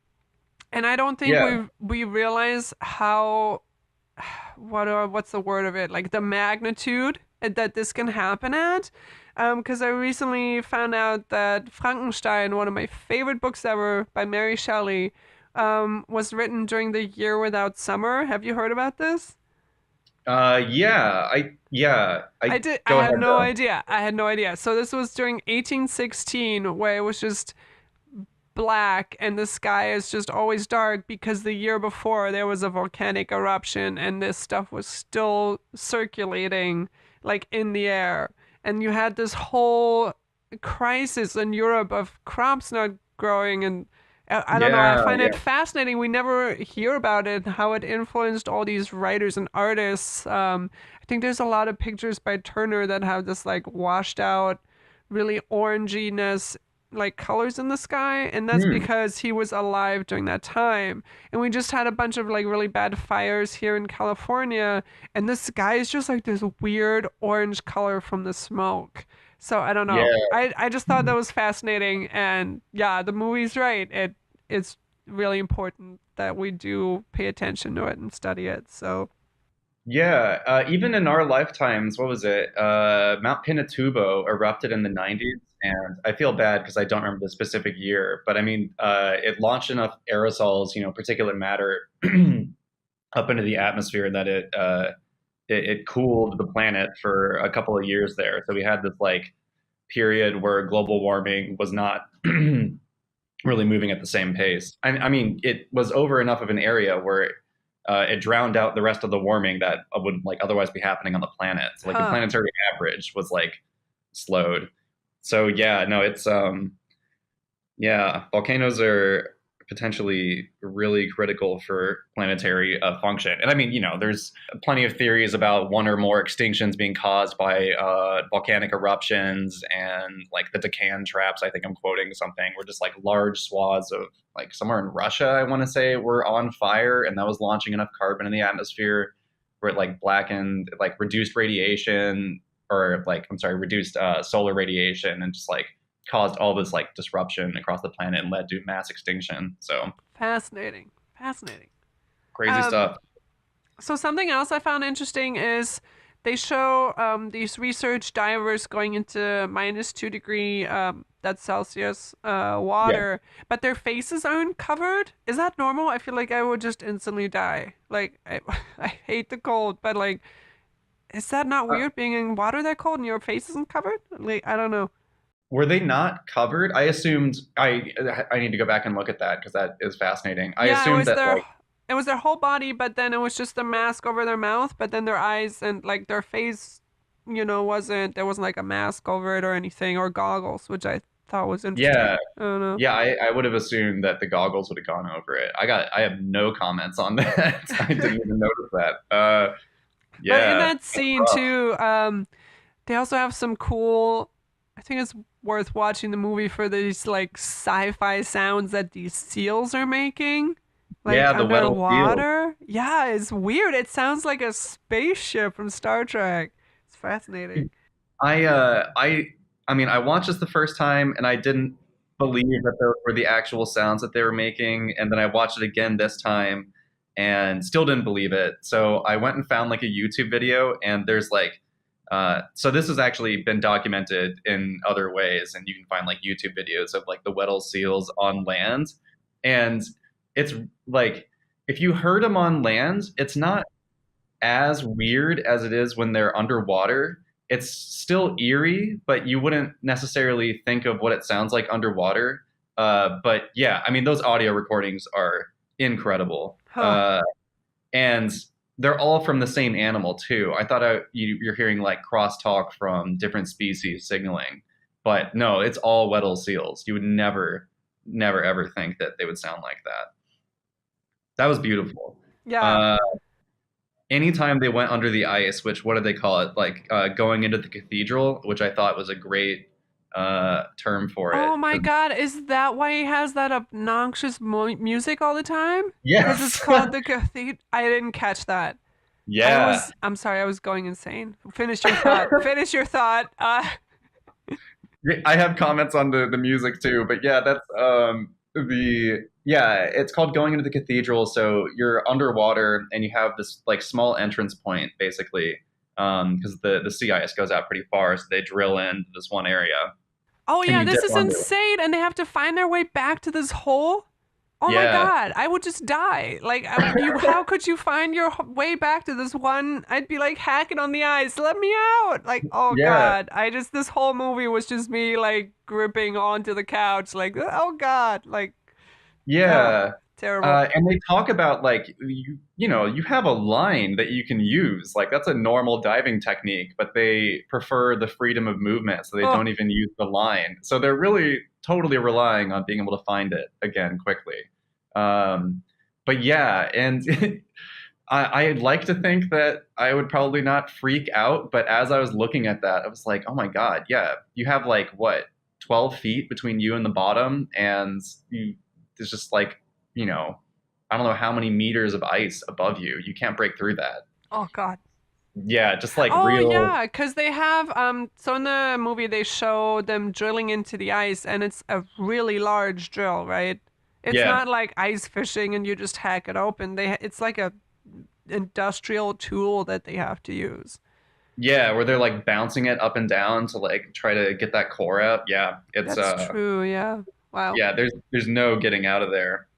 and I don't think Yeah. we realize how what's the word of it, like the magnitude that this can happen at. Because I recently found out that Frankenstein, one of my favorite books ever by Mary Shelley, was written during the year without summer. Have you heard about this? Yeah. I I did. I Go had ahead no though. idea. I had no idea. So this was during 1816, where it was just black and the sky is just always dark because the year before there was a volcanic eruption and this stuff was still circulating like in the air. And you had this whole crisis in Europe of crops not growing, and I don't know, I Yeah, find it yeah. fascinating. We never hear about it, how it influenced all these writers and artists. I think there's a lot of pictures by Turner that have this like washed out, really oranginess like colors in the sky, and that's Hmm. because he was alive during that time. And we just had a bunch of like really bad fires here in California, and the sky is just like this weird orange color from the smoke. So I don't know. Yeah. I just thought that was fascinating, and yeah, the movie's right. It's really important that we do pay attention to it and study it. So Yeah, even in our lifetimes, what was it? Mount Pinatubo erupted in the 90s, and I feel bad because I don't remember the specific year, but I mean, it launched enough aerosols, particulate matter, up into the atmosphere that it cooled the planet for a couple of years there. So we had this like period where global warming was not really moving at the same pace. I mean, it was over enough of an area where it drowned out the rest of the warming that would like otherwise be happening on the planet. So, like the Huh. planetary average was like slowed. So yeah, no, it's yeah, volcanoes are potentially really critical for planetary function. And I mean, there's plenty of theories about one or more extinctions being caused by volcanic eruptions and like the Deccan traps. I think I'm quoting something where just like large swaths of like somewhere in Russia, I want to say, were on fire, and that was launching enough carbon in the atmosphere where it like blackened, like reduced radiation, or like, I'm sorry, reduced solar radiation, and just like caused all this like disruption across the planet and led to mass extinction. So Fascinating. Fascinating. crazy Um, stuff. so something else I found interesting is they show these research divers going into -2 degree that's Celsius Yeah. water, but their faces aren't covered. Is that normal? I feel like I would just instantly die. Like I hate the cold, but like, is that not Uh, weird being in water that cold and your face isn't covered? Like I don't know. were they not covered? I assumed I need to go back and look at that because that is fascinating. I Yeah, assumed that like it was their whole body, but then it was just a mask over their mouth, but then their eyes and like their face, wasn't there wasn't like a mask over it or anything or goggles, which I thought was interesting. yeah, I don't know. yeah, I would have assumed that the goggles would have gone over it. I have no comments on that. I didn't even notice that. But in Yeah, that scene too, they also have some cool I think it's worth watching the movie for these like sci-fi sounds that these seals are making. Like yeah, the Weddell seal. underwater? Yeah, it's weird. It sounds like a spaceship from Star Trek. It's fascinating. I mean, I watched this the first time and I didn't believe that those were the actual sounds that they were making, and then I watched it again this time and still didn't believe it. So I went and found like a YouTube video, and there's like so this has actually been documented in other ways, and you can find like YouTube videos of like the Weddell seals on land, and it's like if you heard them on land, it's not as weird as it is when they're underwater. It's still eerie, but you wouldn't necessarily think of what it sounds like underwater. But yeah, I mean, those audio recordings are incredible. Huh. And they're all from the same animal, too. I thought you're hearing like crosstalk from different species signaling. But no, it's all Weddell seals. You would never, never, ever think that they would sound like that. That was beautiful. Yeah. Uh, anytime they went under the ice, which what did they call it? Like going into the cathedral, which I thought was a great term for it. Oh my 'Cause- God, is that why he has that obnoxious music all the time? Because it's yes, called the cathedral. I didn't catch that. yeah. I'm sorry, I was going insane. Finish your thought. Finish your thought. I have comments on the music too, but yeah, that's the yeah, it's called going into the cathedral. So you're underwater and you have this like small entrance point basically, because the sea ice goes out pretty far, so they drill in this one area Oh and yeah, you this dip is under. insane, and they have to find their way back to this hole. Oh my Yeah, God, I would just die. Like, how could you find your way back to this one? I'd be like hacking on the ice. Let me out! Like, oh yeah, God, this whole movie was just me like gripping onto the couch, like, oh God, like, oh, yeah. terrible. And they talk about like you have a line that you can use, like that's a normal diving technique, but they prefer the freedom of movement, so they Oh, don't even use the line. So they're really totally relying on being able to find it again quickly. But yeah, and I'd like to think that I would probably not freak out, but as I was looking at that, I was like, oh my God, yeah, you have like what 12 feet between you and the bottom, and there's just like you know, I don't know how many meters of ice above you. You can't break through that. oh God. Yeah, just like Oh real. yeah, because they have so in the movie they show them drilling into the ice and it's a really large drill, right? It's Yeah, not like ice fishing and you just hack it open. It's like a industrial tool that they have to use. yeah, where they're like bouncing it up and down to like try to get that core out. Yeah, it's That's true, yeah. Wow. yeah. There's no getting out of there.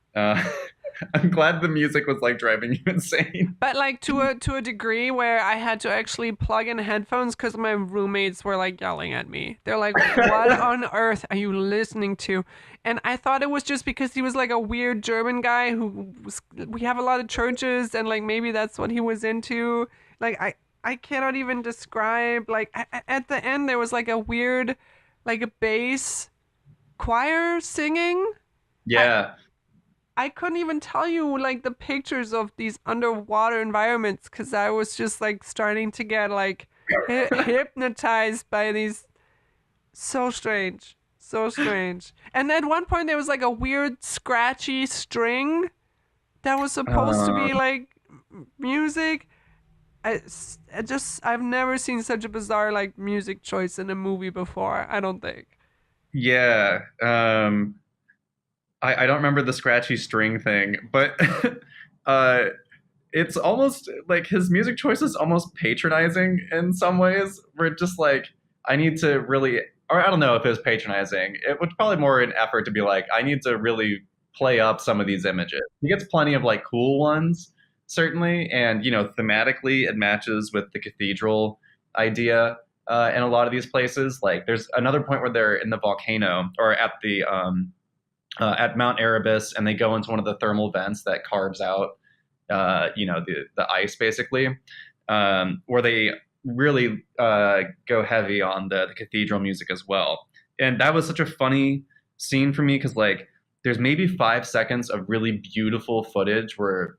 I'm glad the music was like driving you insane. But like to a degree where I had to actually plug in headphones because my roommates were like yelling at me. They're like, "What on earth are you listening to?" And I thought it was just because he was like a weird German guy who was. We have a lot of churches, and like maybe that's what he was into. Like I cannot even describe. Like at the end there was like a weird, like a bass choir singing. I Yeah. I couldn't even tell you like the pictures of these underwater environments because I was just like starting to get like hypnotized by these. So strange, so strange. And at one point there was like a weird scratchy string that was supposed to be Um, like music. I've never seen such a bizarre like music choice in a movie before. I don't think. yeah. I don't remember the scratchy string thing, but uh, it's almost like his music choice is almost patronizing in some ways. Where it's just like I need to really, or I don't know if it was patronizing. It was probably more an effort to be like I need to really play up some of these images. He gets plenty of like cool ones, certainly, and thematically it matches with the cathedral idea. In a lot of these places, like there's another point where they're in the volcano or at Mount Erebus, and they go into one of the thermal vents that carves out, the ice basically, where they really go heavy on the cathedral music as well. And that was such a funny scene for me because like there's maybe 5 seconds of really beautiful footage where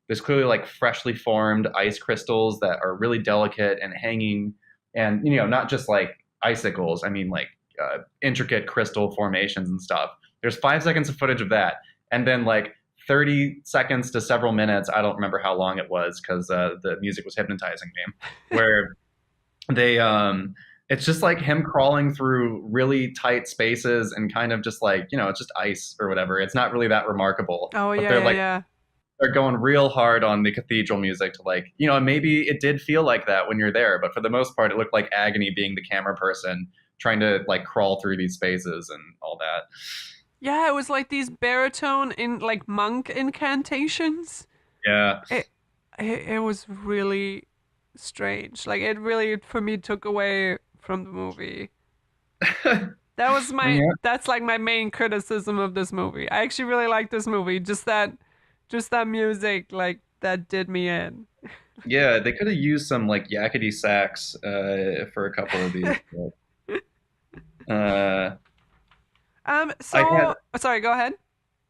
there's clearly like freshly formed ice crystals that are really delicate and hanging, and not just like icicles. I mean like intricate crystal formations and stuff. There's 5 seconds of footage of that, and then like 30 seconds to several minutes. I don't remember how long it was because the music was hypnotizing me. Where they, it's just like him crawling through really tight spaces and kind of just like it's just ice or whatever. It's not really that remarkable, Oh but yeah, they're yeah, like yeah. they're going real hard on the cathedral music to like maybe it did feel like that when you're there, but for the most part it looked like agony being the camera person trying to like crawl through these spaces and all that. Yeah, it was like these baritone in like monk incantations. Yeah. It it was really strange. Like it really for me took away from the movie. That was my Yeah. that's like my main criticism of this movie. I actually really like this movie. Just that music like that did me in. Yeah, they could have used some like yakety sax for a couple of these. But, I had So sorry, go ahead.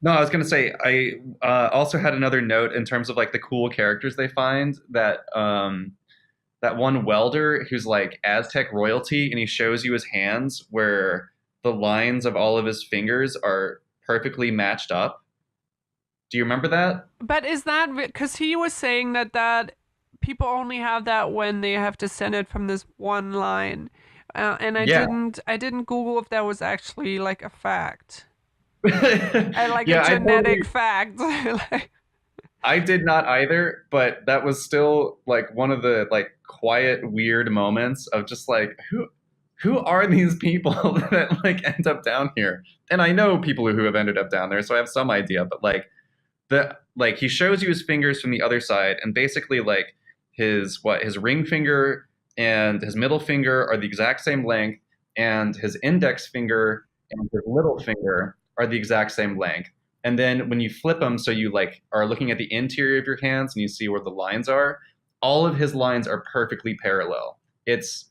no, I was gonna say I also had another note in terms of like the cool characters they find that one welder who's like Aztec royalty, and he shows you his hands where the lines of all of his fingers are perfectly matched up. Do you remember that? But is that because he was saying that people only have that when they have descended from this one line, and I Yeah. didn't Google if that was actually like a fact, I like a Yeah, genetic fact. Like, I did not either, but that was still like one of the like quiet weird moments of just like who are these people that like end up down here? And I know people who have ended up down there, so I have some idea, but like he shows you his fingers from the other side, and basically like his ring finger and his middle finger are the exact same length, and his index finger and his little finger are the exact same length. And then when you flip them, so you like are looking at the interior of your hands and you see where the lines are, all of his lines are perfectly parallel. It's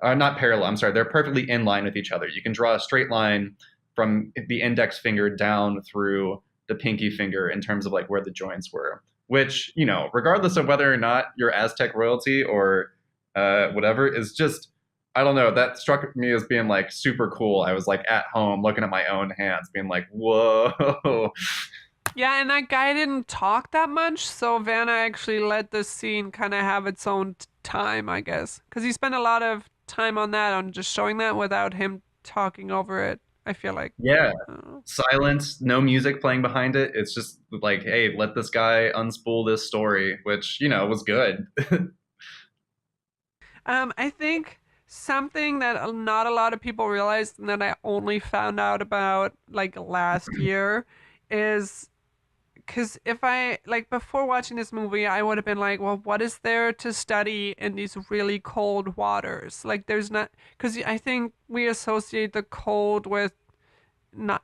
not parallel. I'm sorry, they're perfectly in line with each other. You can draw a straight line from the index finger down through the pinky finger in terms of like where the joints were. Which regardless of whether or not you're Aztec royalty or whatever, is just I don't know. That struck me as being like super cool. I was like at home looking at my own hands, being like, "Whoa!" yeah, and that guy didn't talk that much, so Vanna actually let the scene kind of have its own time, I guess, because he spent a lot of time on that, on just showing that without him talking over it. I feel like. Yeah, Uh, silence, no music playing behind it. It's just like, hey, let this guy unspool this story, which was good. I think something that not a lot of people realize and that I only found out about like last year is because if I like before watching this movie, I would have been like, well, what is there to study in these really cold waters? Like, there's not, because I think we associate the cold with not,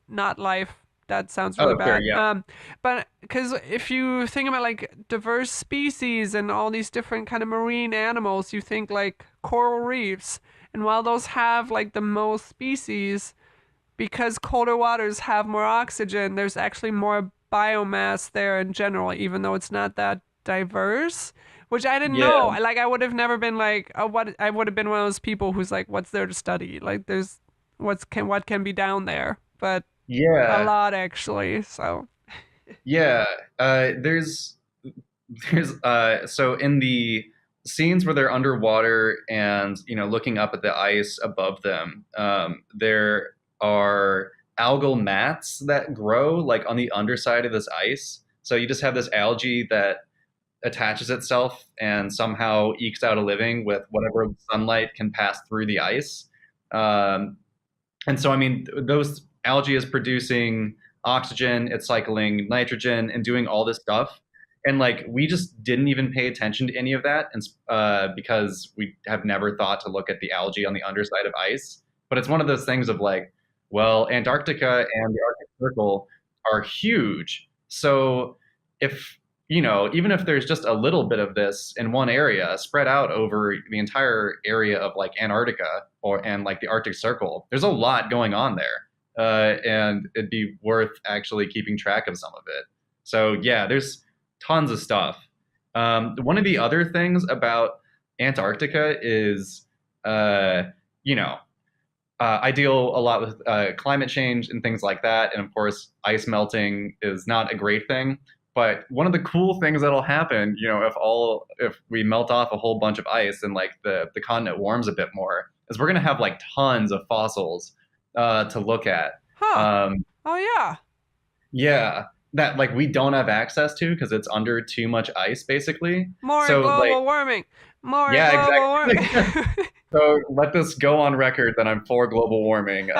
not life. That sounds really Oh, sure, bad. yeah, But because if you think about like diverse species and all these different kind of marine animals, you think like coral reefs, and while those have like the most species, because colder waters have more oxygen, there's actually more biomass there in general, even though it's not that diverse. Which I didn't know. yeah, Like I would have never been like, oh, what? I would have been one of those people who's like, what's there to study? Like there's what can be down there, but a yeah, lot actually. So yeah. There's so in the scenes where they're underwater and looking up at the ice above them, there are algal mats that grow like on the underside of this ice. So you just have this algae that attaches itself and somehow ekes out a living with whatever sunlight can pass through the ice. Um, and so, I mean, those algae is producing oxygen, it's cycling nitrogen, and doing all this stuff. And like, we just didn't even pay attention to any of that, and because we have never thought to look at the algae on the underside of ice. But it's one of those things of like, well, Antarctica and the Arctic Circle are huge. So if even if there's just a little bit of this in one area spread out over the entire area of like Antarctica and like the Arctic Circle, there's a lot going on there, and it'd be worth actually keeping track of some of it. So yeah, there's tons of stuff. One of the other things about Antarctica is, uh, you know, I deal a lot with climate change and things like that, and of course, ice melting is not a great thing. But one of the cool things that'll happen, if we melt off a whole bunch of ice and like the continent warms a bit more, is we're gonna have like tons of fossils to look at. huh. Um, Oh yeah. yeah, that like we don't have access to because it's under too much ice, basically. More So like, global warming. More yeah, global exactly. warming. So let this go on record that I'm for global warming.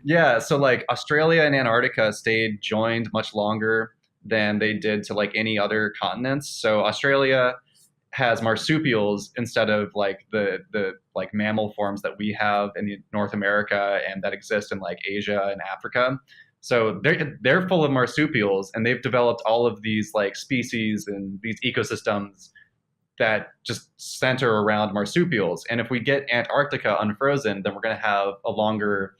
Yeah, so like Australia and Antarctica stayed joined much longer than they did to like any other continents. So Australia has marsupials instead of like the like mammal forms that we have in North America and that exist in like Asia and Africa. So they're full of marsupials, and they've developed all of these like species and these ecosystems that just center around marsupials. And if we get Antarctica unfrozen, then we're going to have a longer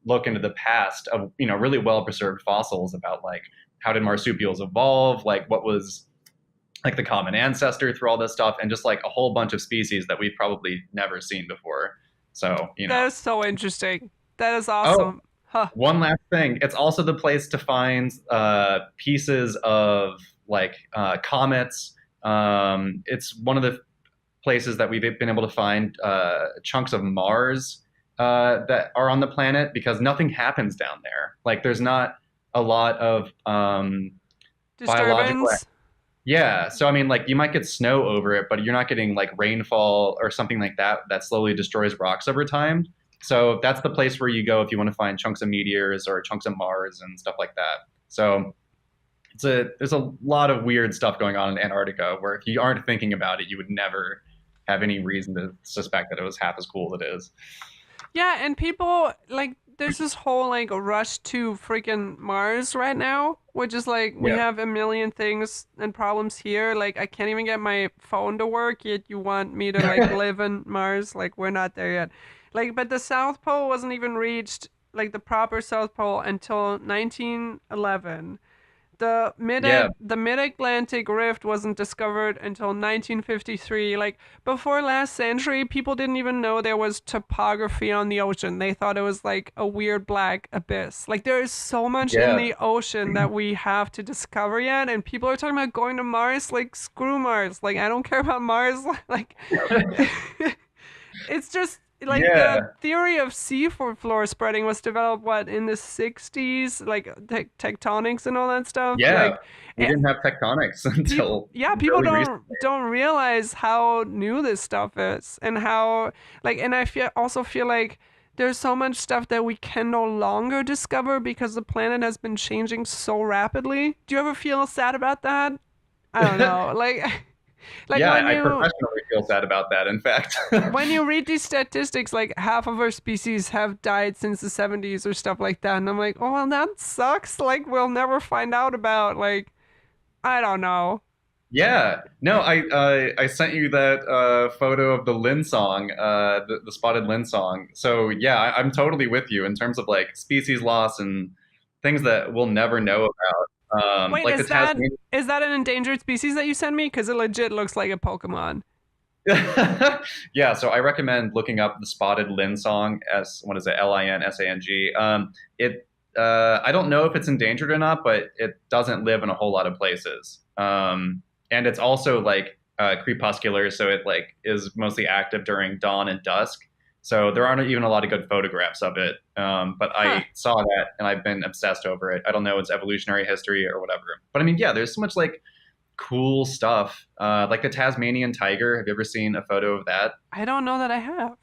look into the past of really well preserved fossils about like how did marsupials evolve, like what was like the common ancestor through all this stuff, and just like a whole bunch of species that we've probably never seen before. So That is so interesting. That is oh, awesome. Huh. one last thing, it's also the place to find pieces of like comets. It's one of the places that we've been able to find chunks of Mars that are on the planet because nothing happens down there. Like there's not a lot of biological. Disturbance. Yeah, so I mean, like you might get snow over it, but you're not getting like rainfall or something like that that slowly destroys rocks over time. So that's the place where you go if you want to find chunks of meteors or chunks of Mars and stuff like that. So there's a lot of weird stuff going on in Antarctica where if you aren't thinking about it, you would never have any reason to suspect that it was half as cool as it is. Yeah, and people like there's this whole like rush to freaking Mars right now, which is like we Yeah. have a million things and problems here. Like I can't even get my phone to work yet you want me to like live in Mars. Like we're not there yet. Like but the South Pole wasn't even reached like the proper South Pole until 1911. Yeah. The mid-Atlantic rift wasn't discovered until 1953. Like before last century, people didn't even know there was topography on the ocean. They thought it was like a weird black abyss. Like there is so much in Yeah. the ocean that we have to discover yet, and people are talking about going to Mars. Like screw Mars. Like I don't care about Mars. Like it's just like the Yeah. theory of seafloor spreading was developed what in the 60s, like tectonics and all that stuff. Yeah. Like We eh, didn't have tectonics people until yeah, people really recently. don't realize how new this stuff is and how like and I feel also feel like there's so much stuff that we can no longer discover because the planet has been changing so rapidly. Do you ever feel sad about that? I don't know. Like like Yeah, when I you professionally feel sad about that, in fact. when you read these statistics, like half of our species have died since the 70s or stuff like that, and I'm like, oh well, that sucks. Like we'll never find out about. Like I don't know. Yeah, no, I sent you that photo of the Lin song, the spotted Lin song. So yeah, I'm totally with you in terms of like species loss and things that we'll never know about. Wait, Like the Tasmanian. is that an endangered species that you sent me? Because it legit looks like a Pokemon. Yeah, so I recommend looking up the spotted Lin song, S what is it, Linsang. It I don't know if it's endangered or not, but it doesn't live in a whole lot of places. And it's also like crepuscular, so it like is mostly active during dawn and dusk. So there aren't even a lot of good photographs of it. But Huh. I saw that and I've been obsessed over it. I don't know its evolutionary history or whatever. But I mean, yeah, there's so much like cool stuff. Like the Tasmanian tiger. Have you ever seen a photo of that? I don't know that I have.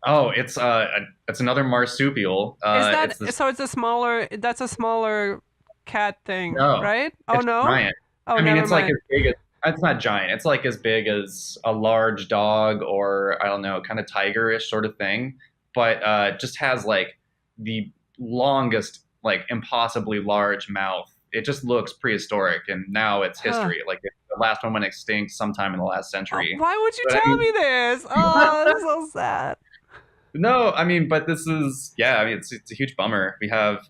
Oh, it's another marsupial. Is It's that this so? It's a smaller. That's a smaller cat thing, no, right? Oh it's no. giant. Oh, I mean, never it's like as mind. big as it's not giant. It's like as big as a large dog or I don't know, kind of tigerish sort of thing. But just has like the longest, like impossibly large mouth. It just looks prehistoric, and now it's Huh. history. Like the last one went extinct sometime in the last Oh, century. why would you But I tell mean, me this? Oh, it's so sad. no, I mean, but this is yeah. I mean, it's a huge bummer. We have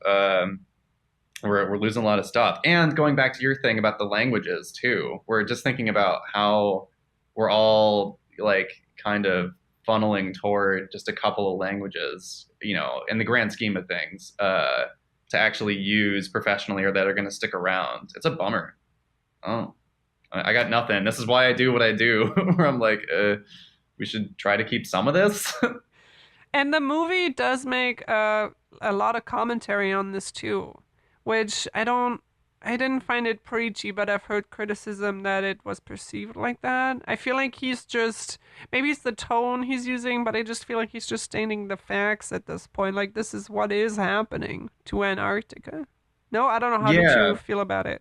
we're losing a lot of stuff. And going back to your thing about the languages too, we're just thinking about how we're all like kind of funneling toward just a couple of languages, in the grand scheme of things, to actually use professionally or that are going to stick around. It's a bummer. Oh, I got nothing. This is why I do what I do. Where I'm like, we should try to keep some of this. And the movie does make a lot of commentary on this too, which I didn't find it preachy, but I've heard criticism that it was perceived like that. I feel like he's just, maybe it's the tone he's using, but I just feel like he's just stating the facts at this point. Like, this is what is happening to Antarctica. No, I don't know. How did Yeah, you feel about it?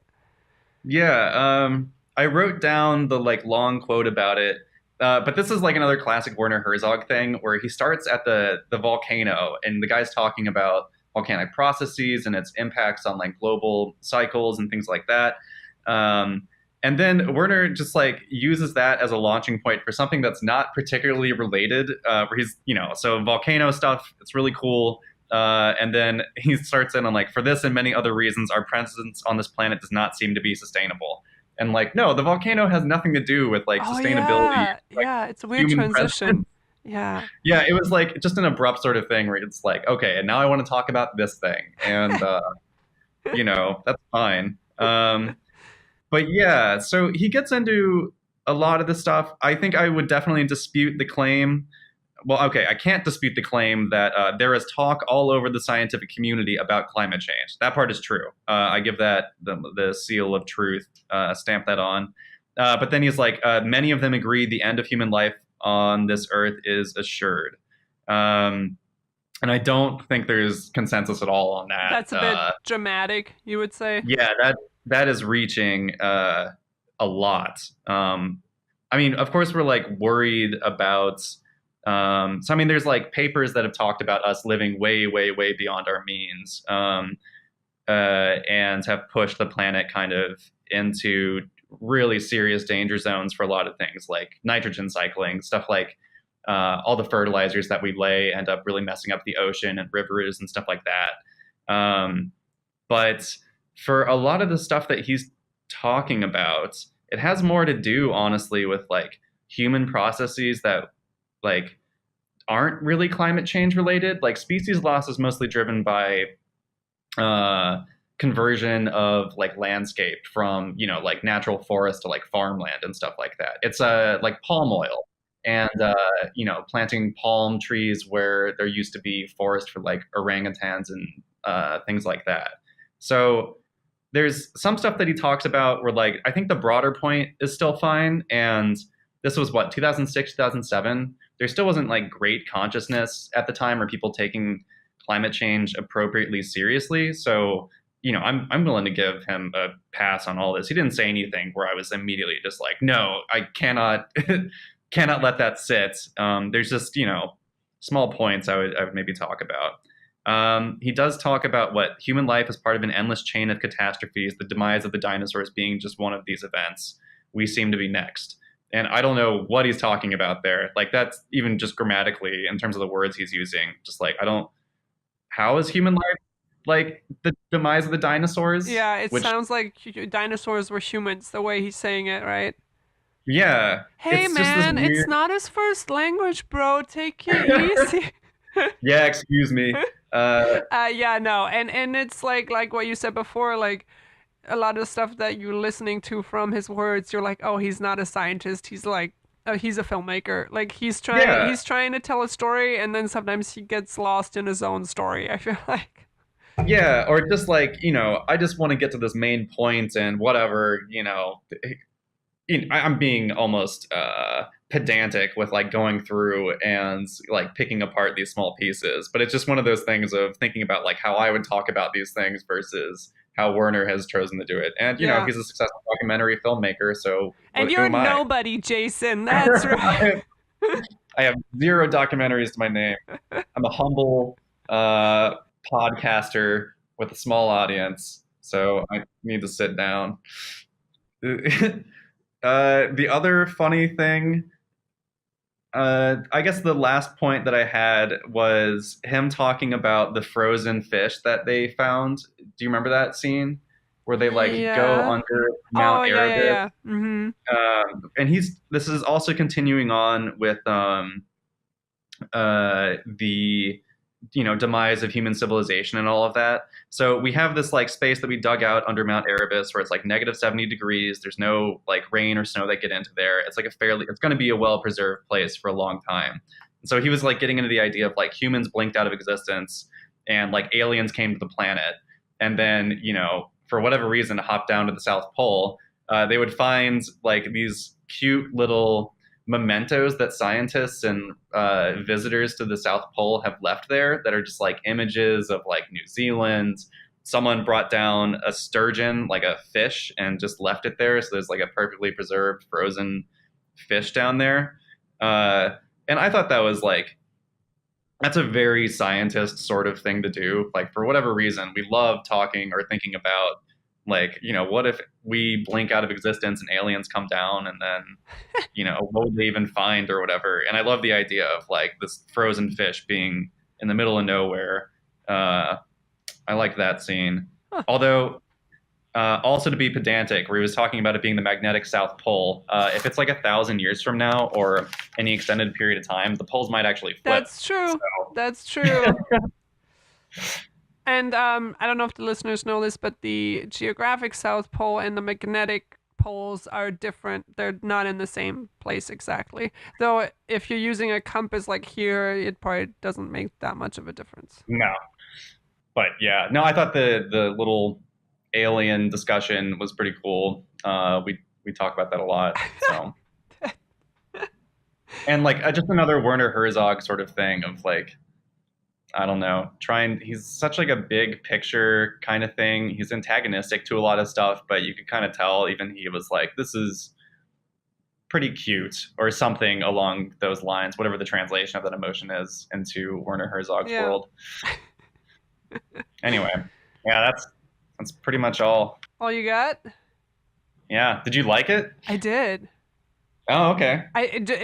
yeah. I wrote down the like long quote about it, but this is like another classic Werner Herzog thing where he starts at the volcano and the guy's talking about volcanic processes and its impacts on like global cycles and things like that. And then Werner just like uses that as a launching point for something that's not particularly related. Where he's, so volcano stuff, it's really cool. And then he starts in on like, for this and many other reasons, our presence on this planet does not seem to be sustainable. And like, no, the volcano has nothing to do with like Oh, sustainability, yeah. like Yeah, it's a weird human presence. transition. Yeah. Yeah, it was like just an abrupt sort of thing where it's like, okay, and now I want to talk about this thing, and that's fine. But yeah, so he gets into a lot of this stuff. I think I would definitely dispute the claim. Well, okay, I can't dispute the claim that there is talk all over the scientific community about climate change. That part is true. I give that the seal of truth, stamp that on. But then he's like, many of them agree the end of human life on this earth is assured. Um, and I don't think there's consensus at all on that. That's a bit dramatic, you would say. Yeah, that is reaching a lot. I mean, of course, we're like worried about. So I mean, there's like papers that have talked about us living way, way, way beyond our means, and have pushed the planet kind of into really serious danger zones for a lot of things, like nitrogen cycling, stuff like all the fertilizers that we lay end up really messing up the ocean and rivers and stuff like that. But for a lot of the stuff that he's talking about, it has more to do, honestly, with like human processes that like aren't really climate change related. Like species loss is mostly driven by uh, conversion of like landscape from like natural forest to like farmland and stuff like that. It's like palm oil and planting palm trees where there used to be forest for like orangutans and things like that. So there's some stuff that he talks about where like I think the broader point is still fine. And this was what 2006, 2007. there still wasn't like great consciousness at the time or people taking climate change appropriately seriously. So, I'm willing to give him a pass on all this. He didn't say anything where I was immediately just like, no, I cannot cannot let that sit. There's just, small points I would maybe talk about. He does talk about what human life is part of an endless chain of catastrophes, the demise of the dinosaurs being just one of these events. We seem to be next. And I don't know what he's talking about there. Like, that's even just grammatically in terms of the words he's using. Just like, how is human life like the demise of the dinosaurs? Yeah, it Which, sounds like dinosaurs were humans the way he's saying it, right? yeah, Hey it's just this man, it's weird. not his first language, bro. Take it easy. Yeah, excuse me. Yeah, no, and it's like what you said before, like a lot of stuff that you're listening to from his words, you're like, oh, he's not a scientist. He's like, he's a filmmaker. Like Yeah, he's trying to tell a story, and then sometimes he gets lost in his own story. I feel like. yeah, or just like, I just want to get to this main point and whatever, I'm being almost pedantic with like going through and like picking apart these small pieces, but it's just one of those things of thinking about like how I would talk about these things versus how Werner has chosen to do it. And Yeah, he's a successful documentary filmmaker, so and who you're am I? nobody, Jason. That's right. I have zero documentaries to my name. I'm a humble uh, podcaster with a small audience, so I need to sit down. The other funny thing, I guess the last point that I had was him talking about the frozen fish that they found. Do you remember that scene where they like go Yeah. under Oh, Mount yeah, yeah, Erebus? yeah. Mm-hmm. And this is also continuing on with the demise of human civilization and all of that. So we have this like space that we dug out under Mount Erebus where it's like -70 degrees. There's no like rain or snow that get into there. It's like it's going to be a well preserved place for a long time. And so he was like getting into the idea of like humans blinked out of existence and like aliens came to the planet and then for whatever reason hopped down to the South Pole. They would find like these cute little mementos that scientists and visitors to the South Pole have left there that are just like images of like New Zealand. Someone brought down a sturgeon, like a fish, and just left it there. So there's like a perfectly preserved frozen fish down there. Uh, and I thought that was like, that's a very scientist sort of thing to do. Like, for whatever reason, we love talking or thinking about like, what if we blink out of existence and aliens come down and then what would they even find or whatever. And I love the idea of like this frozen fish being in the middle of nowhere. I like that scene. Huh. Although, also to be pedantic, where he was talking about it being the magnetic South Pole, if it's like 1,000 years from now or any extended period of time, the poles might actually flip. That's true. So, That's true. And I don't know if the listeners know this, but the geographic South Pole and the magnetic poles are different. They're not in the same place exactly. Though if you're using a compass like here, it probably doesn't make that much of a difference. no, but yeah, no, I thought the little alien discussion was pretty cool. We talk about that a lot. So, and like just another Werner Herzog sort of thing of like, I don't know, he's such like a big picture kind of thing. He's antagonistic to a lot of stuff, but you could kind of tell even he was like, this is pretty cute or something along those lines, whatever the translation of that emotion is into Werner Herzog's Yeah. world. Anyway, yeah, that's pretty much all. All you got? Yeah. Did you like it? I did. Oh, okay.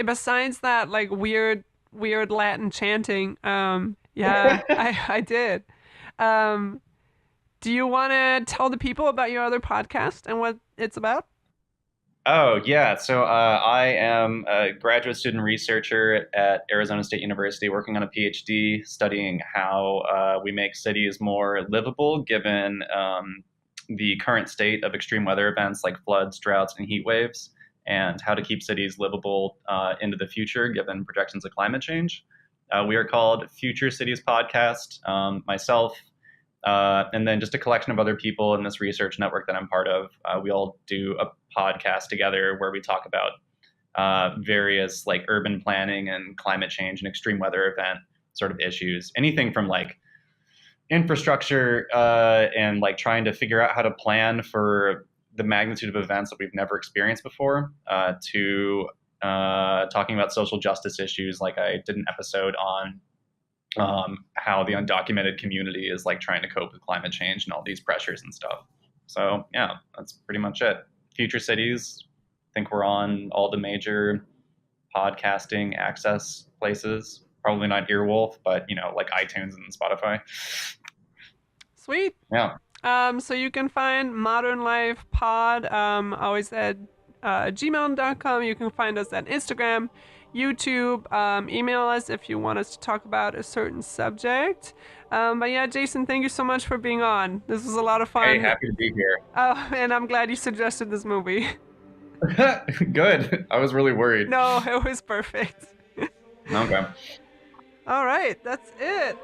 Besides that like weird Latin chanting, yeah, I did. Um do you want to tell the people about your other podcast and what it's about? Oh, yeah. So I am a graduate student researcher at Arizona State University working on a PhD studying how we make cities more livable given the current state of extreme weather events like floods, droughts, and heat waves, and how to keep cities livable into the future given projections of climate change. We are called Future Cities Podcast. Myself, and then just a collection of other people in this research network that I'm part of. We all do a podcast together where we talk about various like urban planning and climate change and extreme weather event sort of issues. Anything from like infrastructure and like trying to figure out how to plan for the magnitude of events that we've never experienced before, to talking about social justice issues. Like I did an episode on how the undocumented community is like trying to cope with climate change and all these pressures and stuff. So yeah, that's pretty much it. Future cities. I think we're on all the major podcasting access places. Probably not Earwolf, but like iTunes and Spotify. Sweet. Yeah. So you can find Modern Life Pod always at gmail.com. You can find us at Instagram, YouTube. Email us if you want us to talk about a certain subject. But yeah, Jason, thank you so much for being on. This was a lot of fun. Hey, happy to be here. Oh, and I'm glad you suggested this movie. Good. I was really worried. No, it was perfect. Okay. All right, that's it.